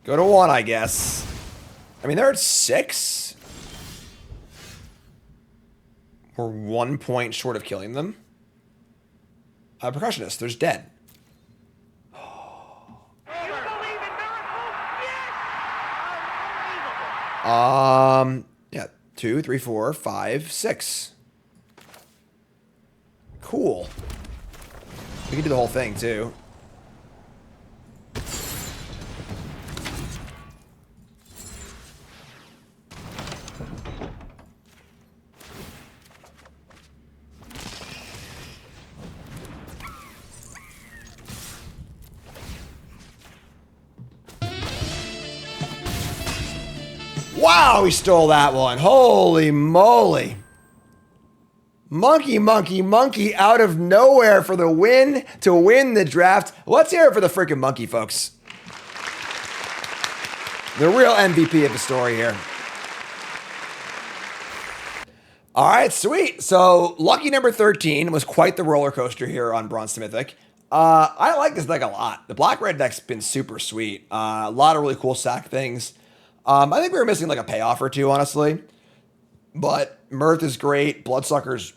S1: Go to 1, I guess. I mean, they're at 6. We're 1 point short of killing them. Percussionist, there's dead.
S4: You believe in miracles? Yes! Unbelievable.
S1: Yeah, 2, 3, 4, 5, 6. Cool. We can do the whole thing too. Wow, he stole that one. Holy moly. Monkey, monkey, monkey out of nowhere for the win to win the draft. Let's hear it for the freaking monkey, folks. The real MVP of the story here. All right, sweet. So lucky number 13 was quite the roller coaster here on Bronze to Mythic. I like this deck a lot. The black-red deck's been super sweet. A lot of really cool sack things. I think we were missing like a payoff or two, honestly. But Mirth is great. Bloodsucker's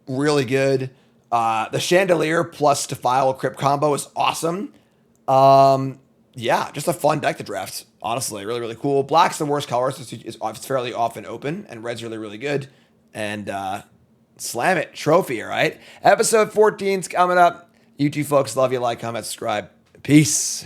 S1: really good. The Chandelier plus Defile Crypt combo is awesome. Yeah, just a fun deck to draft. Honestly, really, really cool. Black's the worst color, so it's fairly often open. And red's really, really good. And slam it. Trophy, all right? Episode 14's coming up. You two folks, love you. Like, comment, subscribe. Peace.